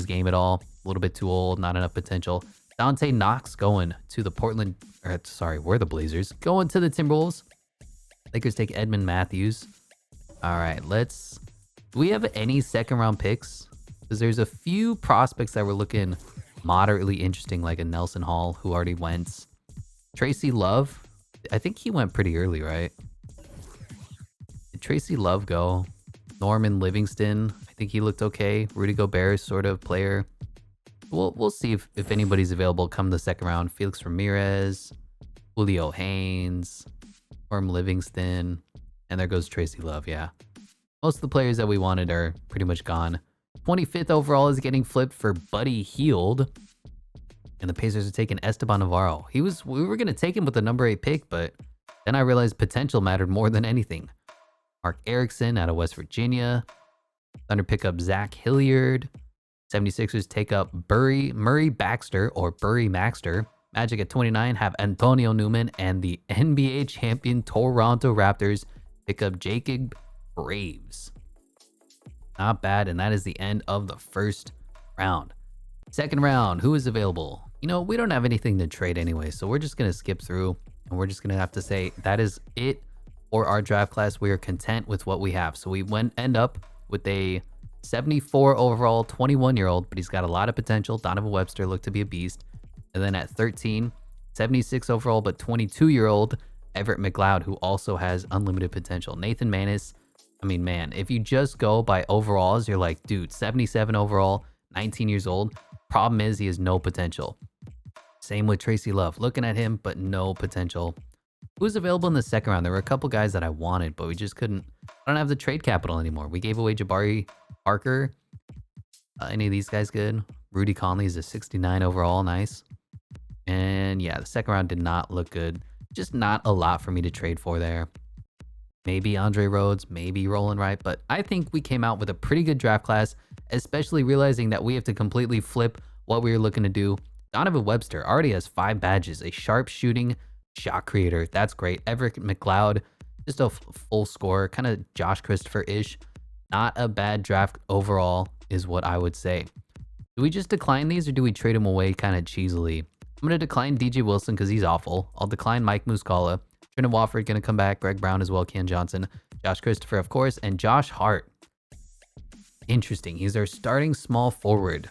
game at all. A little bit too old, not enough potential. Dante Knox going to the we're the Blazers. Going to the Timberwolves. Lakers take Edmund Matthews. All right, do we have any second round picks? Because there's a few prospects that were looking moderately interesting, like a Nelson Hall, who already went. Tracy Love, I think he went pretty early, right? Did Tracy Love go? Norman Livingston, I think he looked okay. Rudy Gobert sort of player. We'll see if anybody's available come the second round. Felix Ramirez, Julio Haynes, Norm Livingston, and there goes Tracy Love, yeah. Most of the players that we wanted are pretty much gone. 25th overall is getting flipped for Buddy Hield. And the Pacers are taking Esteban Navarro. We were going to take him with the number 8 pick, but then I realized potential mattered more than anything. Mark Erickson out of West Virginia. Thunder pick up Zach Hilliard. 76ers take up Murray Baxter or Burry Maxter. Magic at 29 have Antonio Newman, and the NBA champion Toronto Raptors pick up Jacob Graves. Not bad, and that is the end of the first round. Second round, who is available? You know, we don't have anything to trade anyway, so we're just going to skip through, and we're just going to have to say that is it for our draft class. We are content with what we have. So we end up with a 74 overall, 21-year-old, but he's got a lot of potential. Donovan Webster looked to be a beast. And then at 13, 76 overall, but 22-year-old Everett McLeod, who also has unlimited potential. Nathan Manis, I mean, man, if you just go by overalls, you're like, dude, 77 overall, 19 years old. Problem is he has no potential. Same with Tracy Love. Looking at him, but no potential. Who's available in the second round? There were a couple guys that I wanted, but we just couldn't. I don't have the trade capital anymore. We gave away Jabari Parker. Any of these guys good? Rudy Conley is a 69 overall. Nice. And yeah, the second round did not look good. Just not a lot for me to trade for there. maybe Andre Rhodes, maybe Roland Wright, but I think we came out with a pretty good draft class, especially realizing that we have to completely flip what we were looking to do. Donovan Webster already has 5 badges, a sharp shooting shot creator. That's great. Everett McLeod, just a full scorer, kind of Josh Christopher-ish. Not a bad draft overall is what I would say. Do we just decline these or do we trade them away kind of cheesily? I'm going to decline DJ Wilson because he's awful. I'll decline Mike Muscala. Trendon Watford going to come back. Greg Brown as well. Ken Johnson. Josh Christopher, of course. And Josh Hart. Interesting. He's our starting small forward.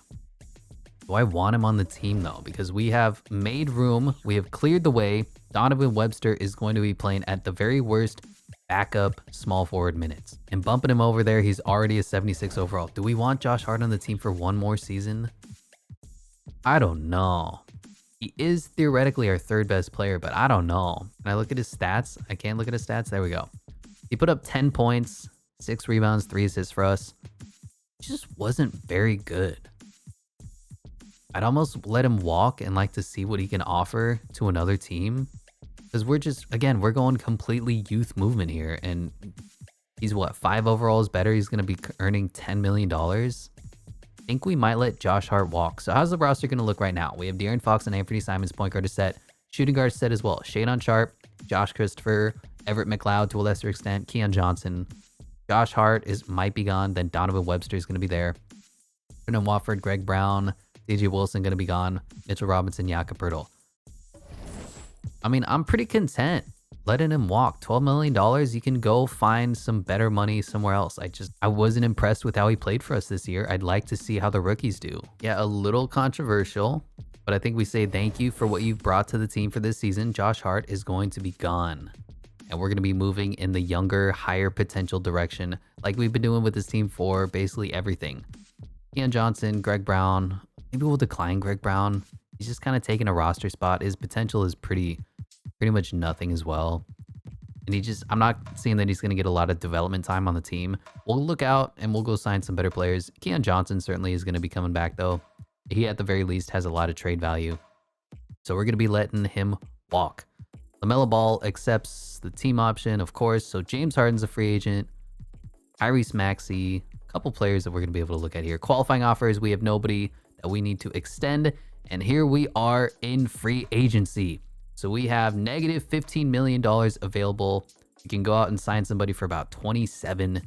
Do I want him on the team though? Because we have made room. We have cleared the way. Donovan Webster is going to be playing at the very worst backup small forward minutes. And bumping him over there, he's already a 76 overall. Do we want Josh Hart on the team for one more season? I don't know. He is theoretically our 3rd best player, but I don't know. Can I look at his stats? I can't look at his stats. There we go. He put up 10 points, 6 rebounds, 3 assists for us. He just wasn't very good. I'd almost let him walk and like to see what he can offer to another team. Because we're just, again, we're going completely youth movement here. And he's what, 5 overalls better? He's going to be earning $10 million. I think we might let Josh Hart walk. So how's the roster going to look right now? We have De'Aaron Fox and Anthony Simons, point guard is set. Shooting guard set as well. Shadon Sharp, Josh Christopher, Everett McLeod to a lesser extent, Keon Johnson. Josh Hart might be gone. Then Donovan Webster is going to be there. Trendon Watford, Greg Brown, DJ Wilson going to be gone. Mitchell Robinson, Jakob Poeltl. I mean, I'm pretty content letting him walk. $12 million, you can go find some better money somewhere else. I wasn't impressed with how he played for us this year. I'd like to see how the rookies do. Yeah, a little controversial, but I think we say thank you for what you've brought to the team for this season. Josh Hart is going to be gone. And we're going to be moving in the younger, higher potential direction like we've been doing with this team for basically everything. Keon Johnson, Greg Brown. Maybe we'll decline Greg Brown. He's just kind of taking a roster spot. His potential is pretty much nothing as well. And I'm not seeing that he's going to get a lot of development time on the team. We'll look out and we'll go sign some better players. Keon Johnson certainly is going to be coming back though. He at the very least has a lot of trade value. So we're going to be letting him walk. LaMelo Ball accepts the team option, of course. So James Harden's a free agent. Tyrese Maxey, a couple players that we're going to be able to look at here. Qualifying offers, we have nobody that we need to extend. And here we are in free agency. So we have negative $15 million available. You can go out and sign somebody for about $27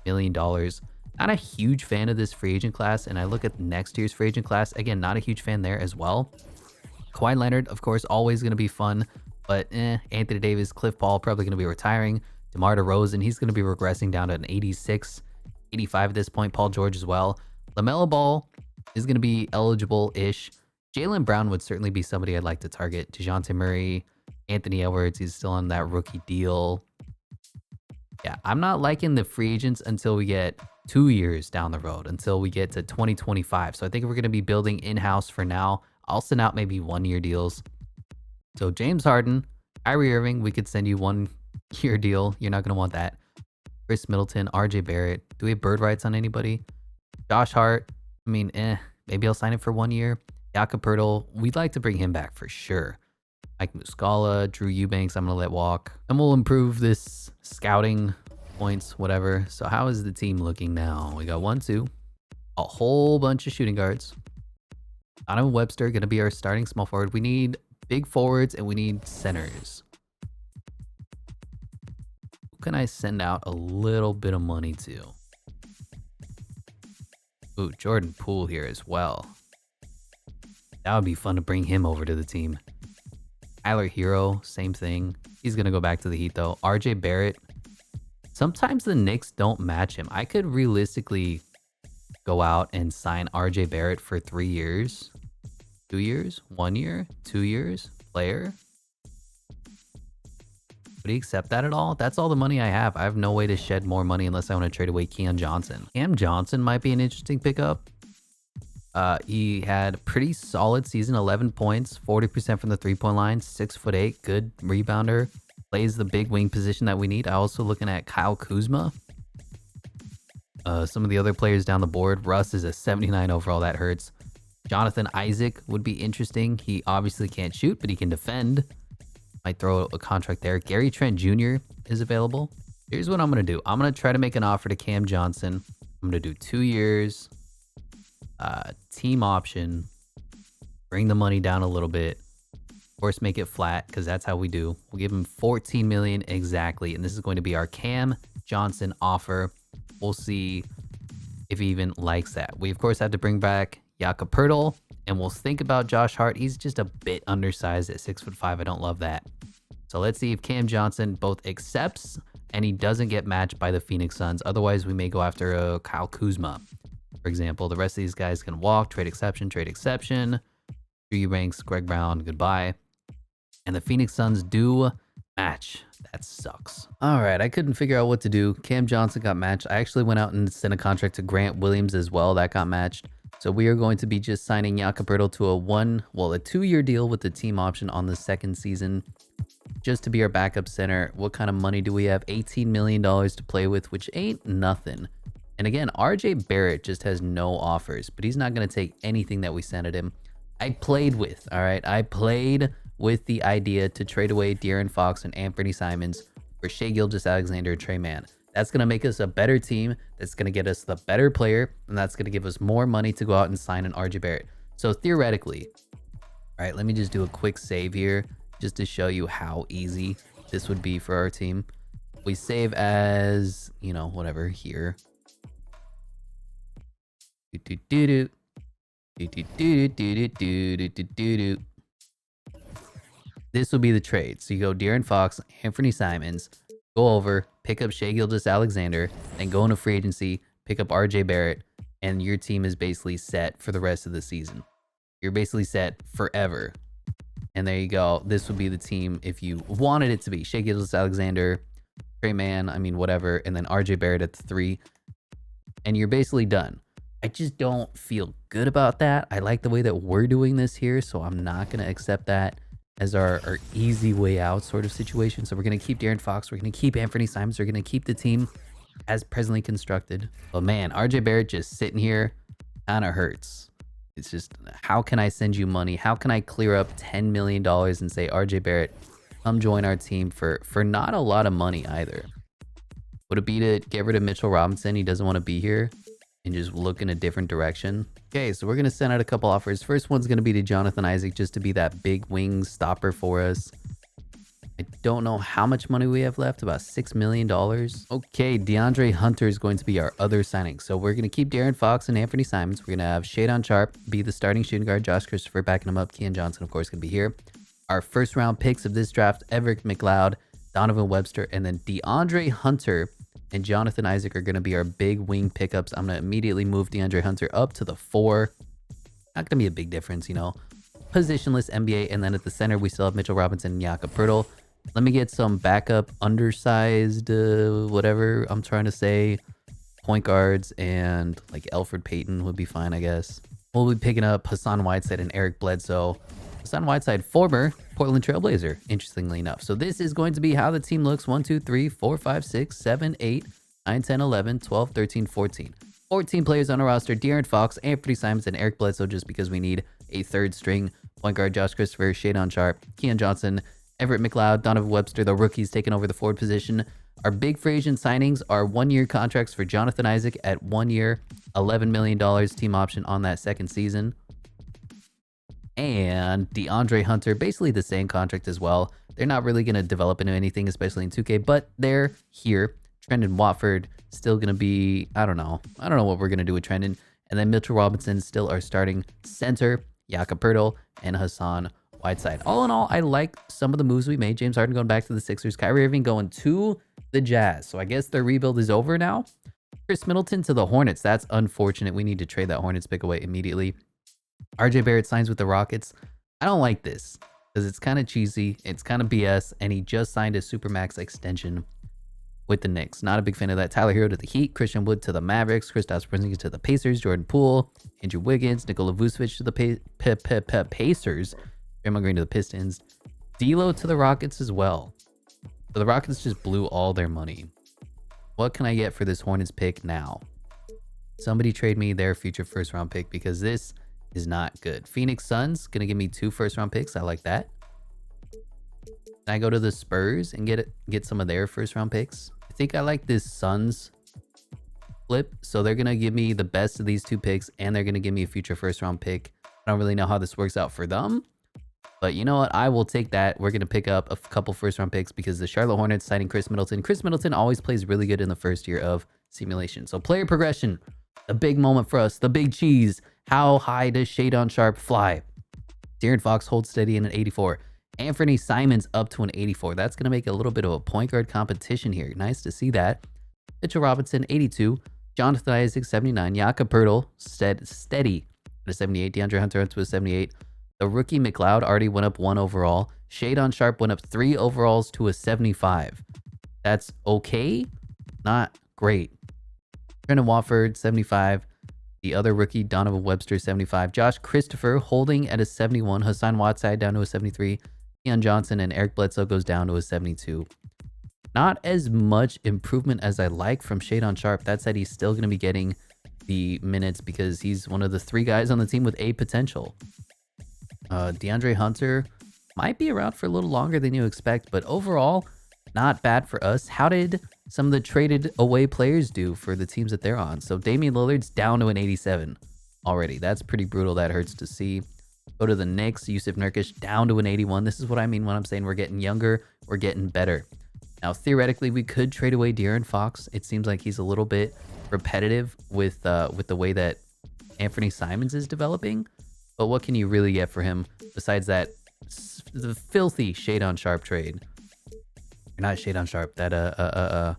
million. Not a huge fan of this free agent class. And I look at next year's free agent class. Again, not a huge fan there as well. Kawhi Leonard, of course, always going to be fun. But Anthony Davis, Cliff Paul, probably going to be retiring. DeMar DeRozan, he's going to be regressing down to an 86, 85 at this point. Paul George as well. LaMelo Ball is going to be eligible-ish. Jaylen Brown would certainly be somebody I'd like to target. DeJounte Murray, Anthony Edwards, he's still on that rookie deal. Yeah, I'm not liking the free agents until we get 2 years down the road, until we get to 2025. So I think we're going to be building in-house for now. I'll send out maybe 1-year deals. So James Harden, Kyrie Irving, we could send you 1-year deal. You're not going to want that. Chris Middleton, RJ Barrett. Do we have bird rights on anybody? Josh Hart, I mean, maybe I'll sign it for 1 year. Jakob Poeltl, we'd like to bring him back for sure. Mike Muscala, Drew Eubanks, I'm going to let walk. And we'll improve this scouting points, whatever. So how is the team looking now? We got 1, 2, a whole bunch of shooting guards. Donovan Webster going to be our starting small forward. We need big forwards and we need centers. Who can I send out a little bit of money to? Ooh, Jordan Poole here as well. That would be fun to bring him over to the team. Tyler Hero, same thing. He's going to go back to the Heat though. RJ Barrett. Sometimes the Knicks don't match him. I could realistically go out and sign RJ Barrett for 3 years. 2 years? 1 year? 2 years? Player? Would he accept that at all? That's all the money I have. I have no way to shed more money unless I want to trade away Keon Johnson. Cam Johnson might be an interesting pickup. He had a pretty solid season, 11 points, 40% from the 3-point line, 6'8", good rebounder, plays the big wing position that we need. I also looking at Kyle Kuzma. Some of the other players down the board. Russ is a 79 overall. That hurts. Jonathan Isaac would be interesting. He obviously can't shoot, but he can defend. Might throw a contract there. Gary Trent Jr. is available. Here's what I'm going to do. I'm going to try to make an offer to Cam Johnson. I'm going to do 2 years, team option, bring the money down a little bit. Of course, make it flat because that's how we do. We'll give him 14 million exactly. And this is going to be our Cam Johnson offer. We'll see if he even likes that. We, of course, have to bring back Jakob Poeltl, and we'll think about Josh Hart. He's just a bit undersized at 6'5". I don't love that. So let's see if Cam Johnson both accepts and he doesn't get matched by the Phoenix Suns. Otherwise, we may go after Kyle Kuzma, for example. The rest of these guys can walk. Trade exception, trade exception. 3 ranks, Greg Brown, goodbye. And the Phoenix Suns do match. That sucks. All right, I couldn't figure out what to do. Cam Johnson got matched. I actually went out and sent a contract to Grant Williams as well. That got matched. So we are going to be just signing Jakob Poeltl to a 2-year deal with the team option on the second season, just to be our backup center. What kind of money do we have? $18 million to play with, which ain't nothing. And again, RJ Barrett just has no offers, but he's not going to take anything that we sent at him. I played with the idea to trade away De'Aaron Fox and Anthony Simons for Shai Gilgeous-Alexander and Trey Mann. That's going to make us a better team. That's going to get us the better player, and that's going to give us more money to go out and sign an RJ Barrett. So theoretically, all right, let me just do a quick save here just to show you how easy this would be for our team. We save as, whatever here. This will be the trade. So you go De'Aaron Fox, Anthony Simons, go over, pick up Shai Gilgeous-Alexander, and go into free agency, pick up RJ Barrett, and your team is basically set for the rest of the season. You're basically set forever. And there you go. This would be the team if you wanted it to be. Shai Gilgeous-Alexander, Trey Mann, whatever, and then RJ Barrett at the 3. And you're basically done. I just don't feel good about that. I like the way that we're doing this here, so I'm not going to accept that as our easy way out sort of situation. So we're going to keep De'Aaron Fox. We're going to keep Anthony Simons. We're going to keep the team as presently constructed. But man, RJ Barrett just sitting here kind of hurts. It's just, how can I send you money? How can I clear up $10 million and say, RJ Barrett, come join our team for not a lot of money either? Would it be to get rid of Mitchell Robinson? He doesn't want to be here and just look in a different direction. Okay, so we're going to send out a couple offers. First one's going to be to Jonathan Isaac, just to be that big wing stopper for us. I don't know how much money we have left, about $6 million. Okay, DeAndre Hunter is going to be our other signing. So we're going to keep De'Aaron Fox and Anthony Simons. We're going to have Shadon Sharp be the starting shooting guard. Josh Christopher backing him up. Keon Johnson, of course, going to be here. Our first round picks of this draft, Everett McLeod, Donovan Webster, and then DeAndre Hunter and Jonathan Isaac are going to be our big wing pickups. I'm going to immediately move DeAndre Hunter up to the 4. Not going to be a big difference, Positionless NBA. And then at the center, we still have Mitchell Robinson and Jakob Poeltl. Let me get some backup undersized, whatever I'm trying to say, point guards, and like Elfrid Payton would be fine, I guess. We'll be picking up Hassan Whiteside and Eric Bledsoe. Hassan Whiteside, former Portland Trailblazer, interestingly enough. So this is going to be how the team looks. 1, 2, 3, 4, 5, 6, 7, 8, 9, 10, 11, 12, 13, 14. 14 players on our roster. De'Aaron Fox, Anthony Simons, and Eric Bledsoe, just because we need a third string point guard. Josh Christopher, Shadon Sharp, Keon Johnson, Everett McLeod, Donovan Webster, the rookies taking over the forward position. Our big free agent signings are 1-year contracts for Jonathan Isaac at 1 year, $11 million team option on that second season. And DeAndre Hunter, basically the same contract as well. They're not really going to develop into anything, especially in 2K, but they're here. Trendon Watford still going to be, I don't know what we're going to do with Trendon. And then Mitchell Robinson still our starting center, Jakob Poeltl, and Hassan Whiteside. All in all, I like some of the moves we made. James Harden going back to the Sixers. Kyrie Irving going to the Jazz. So I guess their rebuild is over now. Chris Middleton to the Hornets. That's unfortunate. We need to trade that Hornets pick away immediately. RJ Barrett signs with the Rockets. I don't like this because it's kind of cheesy. It's kind of BS. And he just signed a Supermax extension with the Knicks. Not a big fan of that. Tyler Hero to the Heat. Christian Wood to the Mavericks. Kristaps Porzingis to the Pacers. Jordan Poole. Andrew Wiggins. Nikola Vucevic to the Pacers. Draymond Green to the Pistons. D'Lo to the Rockets as well. So the Rockets just blew all their money. What can I get for this Hornets pick now? Somebody trade me their future first round pick because this is not good. Phoenix Suns gonna give me 2 first round picks. I like that. Can I go to the Spurs and get some of their first round picks? I think I like this Suns flip. So they're going to give me the best of these two picks, and they're going to give me a future first round pick. I don't really know how this works out for them, but you know what? I will take that. We're going to pick up a couple first round picks because the Charlotte Hornets signing Chris Middleton. Chris Middleton always plays really good in the first year of simulation. So player progression, the big moment for us, the big cheese. How high does Shadon Sharp fly? De'Aaron Fox holds steady in an 84. Anthony Simons up to an 84. That's going to make a little bit of a point guard competition here. Nice to see that. Mitchell Robinson, 82. Jonathan Isaac, 79. Jakob Poeltl, steady at a 78. DeAndre Hunter up to a 78. The rookie McLeod already went up 1 overall. Shadon Sharp went up 3 overalls to a 75. That's okay, not great. Brendan Wofford, 75. The other rookie, Donovan Webster, 75. Josh Christopher holding at a 71. Hassan Whiteside down to a 73. Keon Johnson and Eric Bledsoe goes down to a 72. Not as much improvement as I like from Shadon Sharp. That said, he's still going to be getting the minutes because he's one of the 3 guys on the team with A potential. DeAndre Hunter might be around for a little longer than you expect, but overall, not bad for us. How did some of the traded away players do for the teams that they're on? So Damian Lillard's down to an 87 already. That's pretty brutal. That hurts to see. Go to the Knicks. Yusuf Nurkic down to an 81. This is what I mean when I'm saying we're getting younger, we're getting better. Now, theoretically, we could trade away De'Aaron Fox. It seems like he's a little bit repetitive with the way that Anthony Simons is developing. But what can you really get for him besides that the filthy Shadon Sharp trade? Not Shadon Sharp, that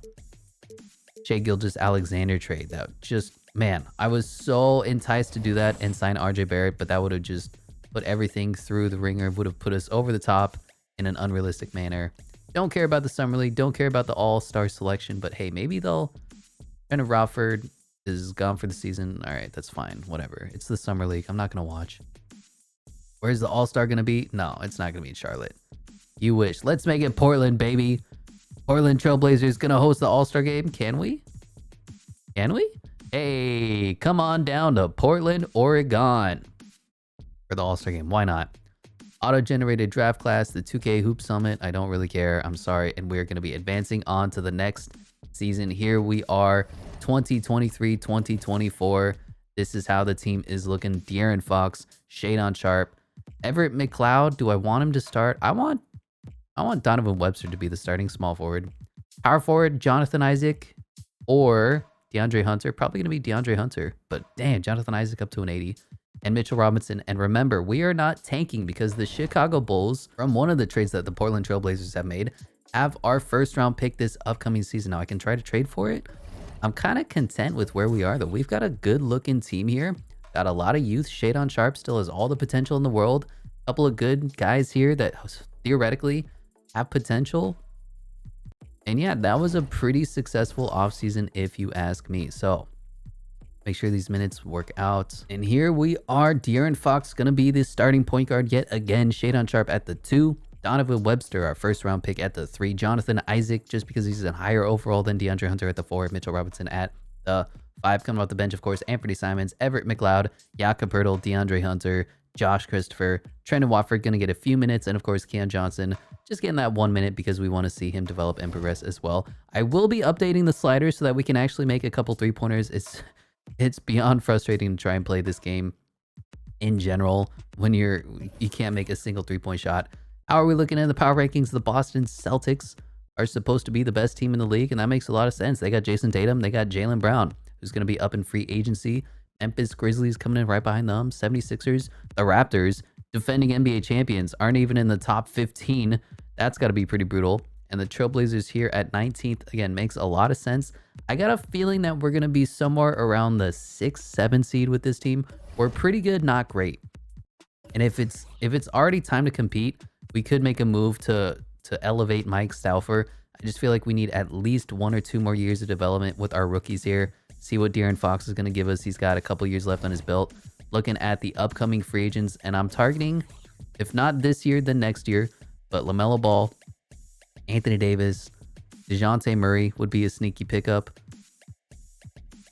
Shai Gilgeous-Alexander trade. That just, man, I was so enticed to do that and sign RJ Barrett, but that would have just put everything through the ringer, would have put us over the top in an unrealistic manner. Don't care about the Summer League, don't care about the All-Star selection, but hey, maybe they'll... Brandon Rawford is gone for the season. All right, that's fine, whatever. It's the Summer League, I'm not going to watch. Where's the All-Star going to be? No, it's not going to be in Charlotte. You wish. Let's make it Portland, baby. Portland Trailblazers going to host the All-Star game. Can we? Can we? Hey, come on down to Portland, Oregon for the All-Star game. Why not? Auto-generated draft class, the 2K Hoop Summit. I don't really care. I'm sorry. And we're going to be advancing on to the next season. Here we are, 2023-2024. This is how the team is looking. De'Aaron Fox, Shadon Sharp, Everett McLeod. Do I want him to start? I want Donovan Webster to be the starting small forward. Power forward, Jonathan Isaac or DeAndre Hunter. Probably going to be DeAndre Hunter. But damn, Jonathan Isaac up to an 80. And Mitchell Robinson. And remember, we are not tanking because the Chicago Bulls, from one of the trades that the Portland Trailblazers have made, have our first round pick this upcoming season. Now, I can try to trade for it. I'm kind of content with where we are, though. We've got a good looking team here. Got a lot of youth. Shadon Sharp still has all the potential in the world. A couple of good guys here that theoretically have potential. And yeah, that was a pretty successful offseason if you ask me. So make sure these minutes work out. And here we are. De'Aaron Fox going to be the starting point guard yet again. Shadon Sharp at the 2. Donovan Webster, our first round pick, at the 3. Jonathan Isaac, just because he's a higher overall than DeAndre Hunter, at the 4. Mitchell Robinson at the 5. Coming off the bench, of course, Anthony Simons, Everett McLeod, Jakob Poeltl, DeAndre Hunter, Josh Christopher, Trendon Watford going to get a few minutes, and of course, Keon Johnson just getting that 1 minute because we want to see him develop and progress as well. I will be updating the sliders so that we can actually make a couple 3-pointers. It's beyond frustrating to try and play this game in general when you can't make a single 3-point shot. How are we looking at the power rankings? The Boston Celtics are supposed to be the best team in the league, and that makes a lot of sense. They got Jason Tatum, they got Jaylen Brown, who's going to be up in free agency. Memphis Grizzlies coming in right behind them. 76ers, the Raptors, defending NBA champions, aren't even in the top 15. That's got to be pretty brutal. And the Trailblazers here at 19th, again, makes a lot of sense. I got a feeling that we're going to be somewhere around the 6-7 seed with this team. We're pretty good, not great. And if it's already time to compete, we could make a move to elevate Mike Stauffer. I just feel like we need at least 1 or 2 more years of development with our rookies here. See what De'Aaron Fox is going to give us. He's got a couple years left on his belt. Looking at the upcoming free agents, and I'm targeting, if not this year, then next year, but LaMelo Ball, Anthony Davis, DeJounte Murray would be a sneaky pickup.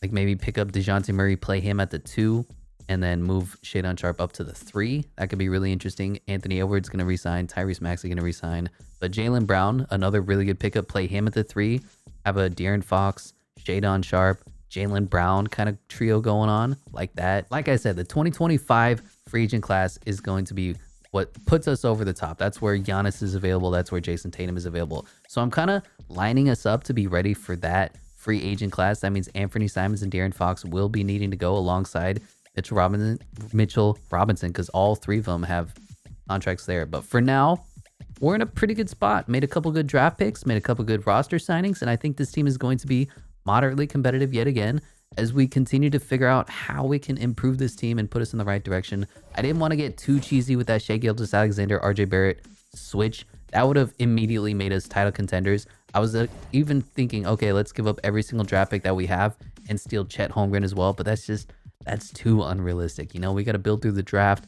Like maybe pick up DeJounte Murray, play him at the 2, and then move Shadon Sharp up to the 3. That could be really interesting. Anthony Edwards going to resign. Tyrese Maxey going to resign. But Jaylen Brown, another really good pickup, play him at the 3. have a De'Aaron Fox, Shadon Sharp, Jaylen Brown kind of trio going on like that. Like I said, the 2025 free agent class is going to be what puts us over the top. That's where Giannis is available. That's where Jason Tatum is available. So I'm kind of lining us up to be ready for that free agent class. That means Anthony Simons and De'Aaron Fox will be needing to go alongside Mitchell Robinson, because all three of them have contracts there. But for now, we're in a pretty good spot. Made a couple good draft picks, made a couple good roster signings, and I think this team is going to be moderately competitive yet again as we continue to figure out how we can improve this team and put us in the right direction. I didn't want to get too cheesy with that Shai Gilgeous-Alexander, RJ Barrett switch. That would have immediately made us title contenders. I was even thinking, okay, let's give up every single draft pick that we have and steal Chet Holmgren as well, but that's too unrealistic. You know, we got to build through the draft,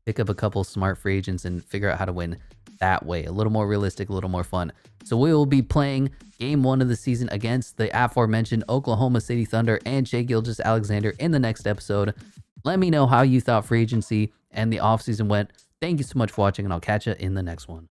pick up a couple smart free agents, and figure out how to win that way. A little more realistic, a little more fun. So we will be playing game 1 of the season against the aforementioned Oklahoma City Thunder and Shai Gilgeous-Alexander in the next episode. Let me know how you thought free agency and the offseason went. Thank you so much for watching, and I'll catch you in the next one.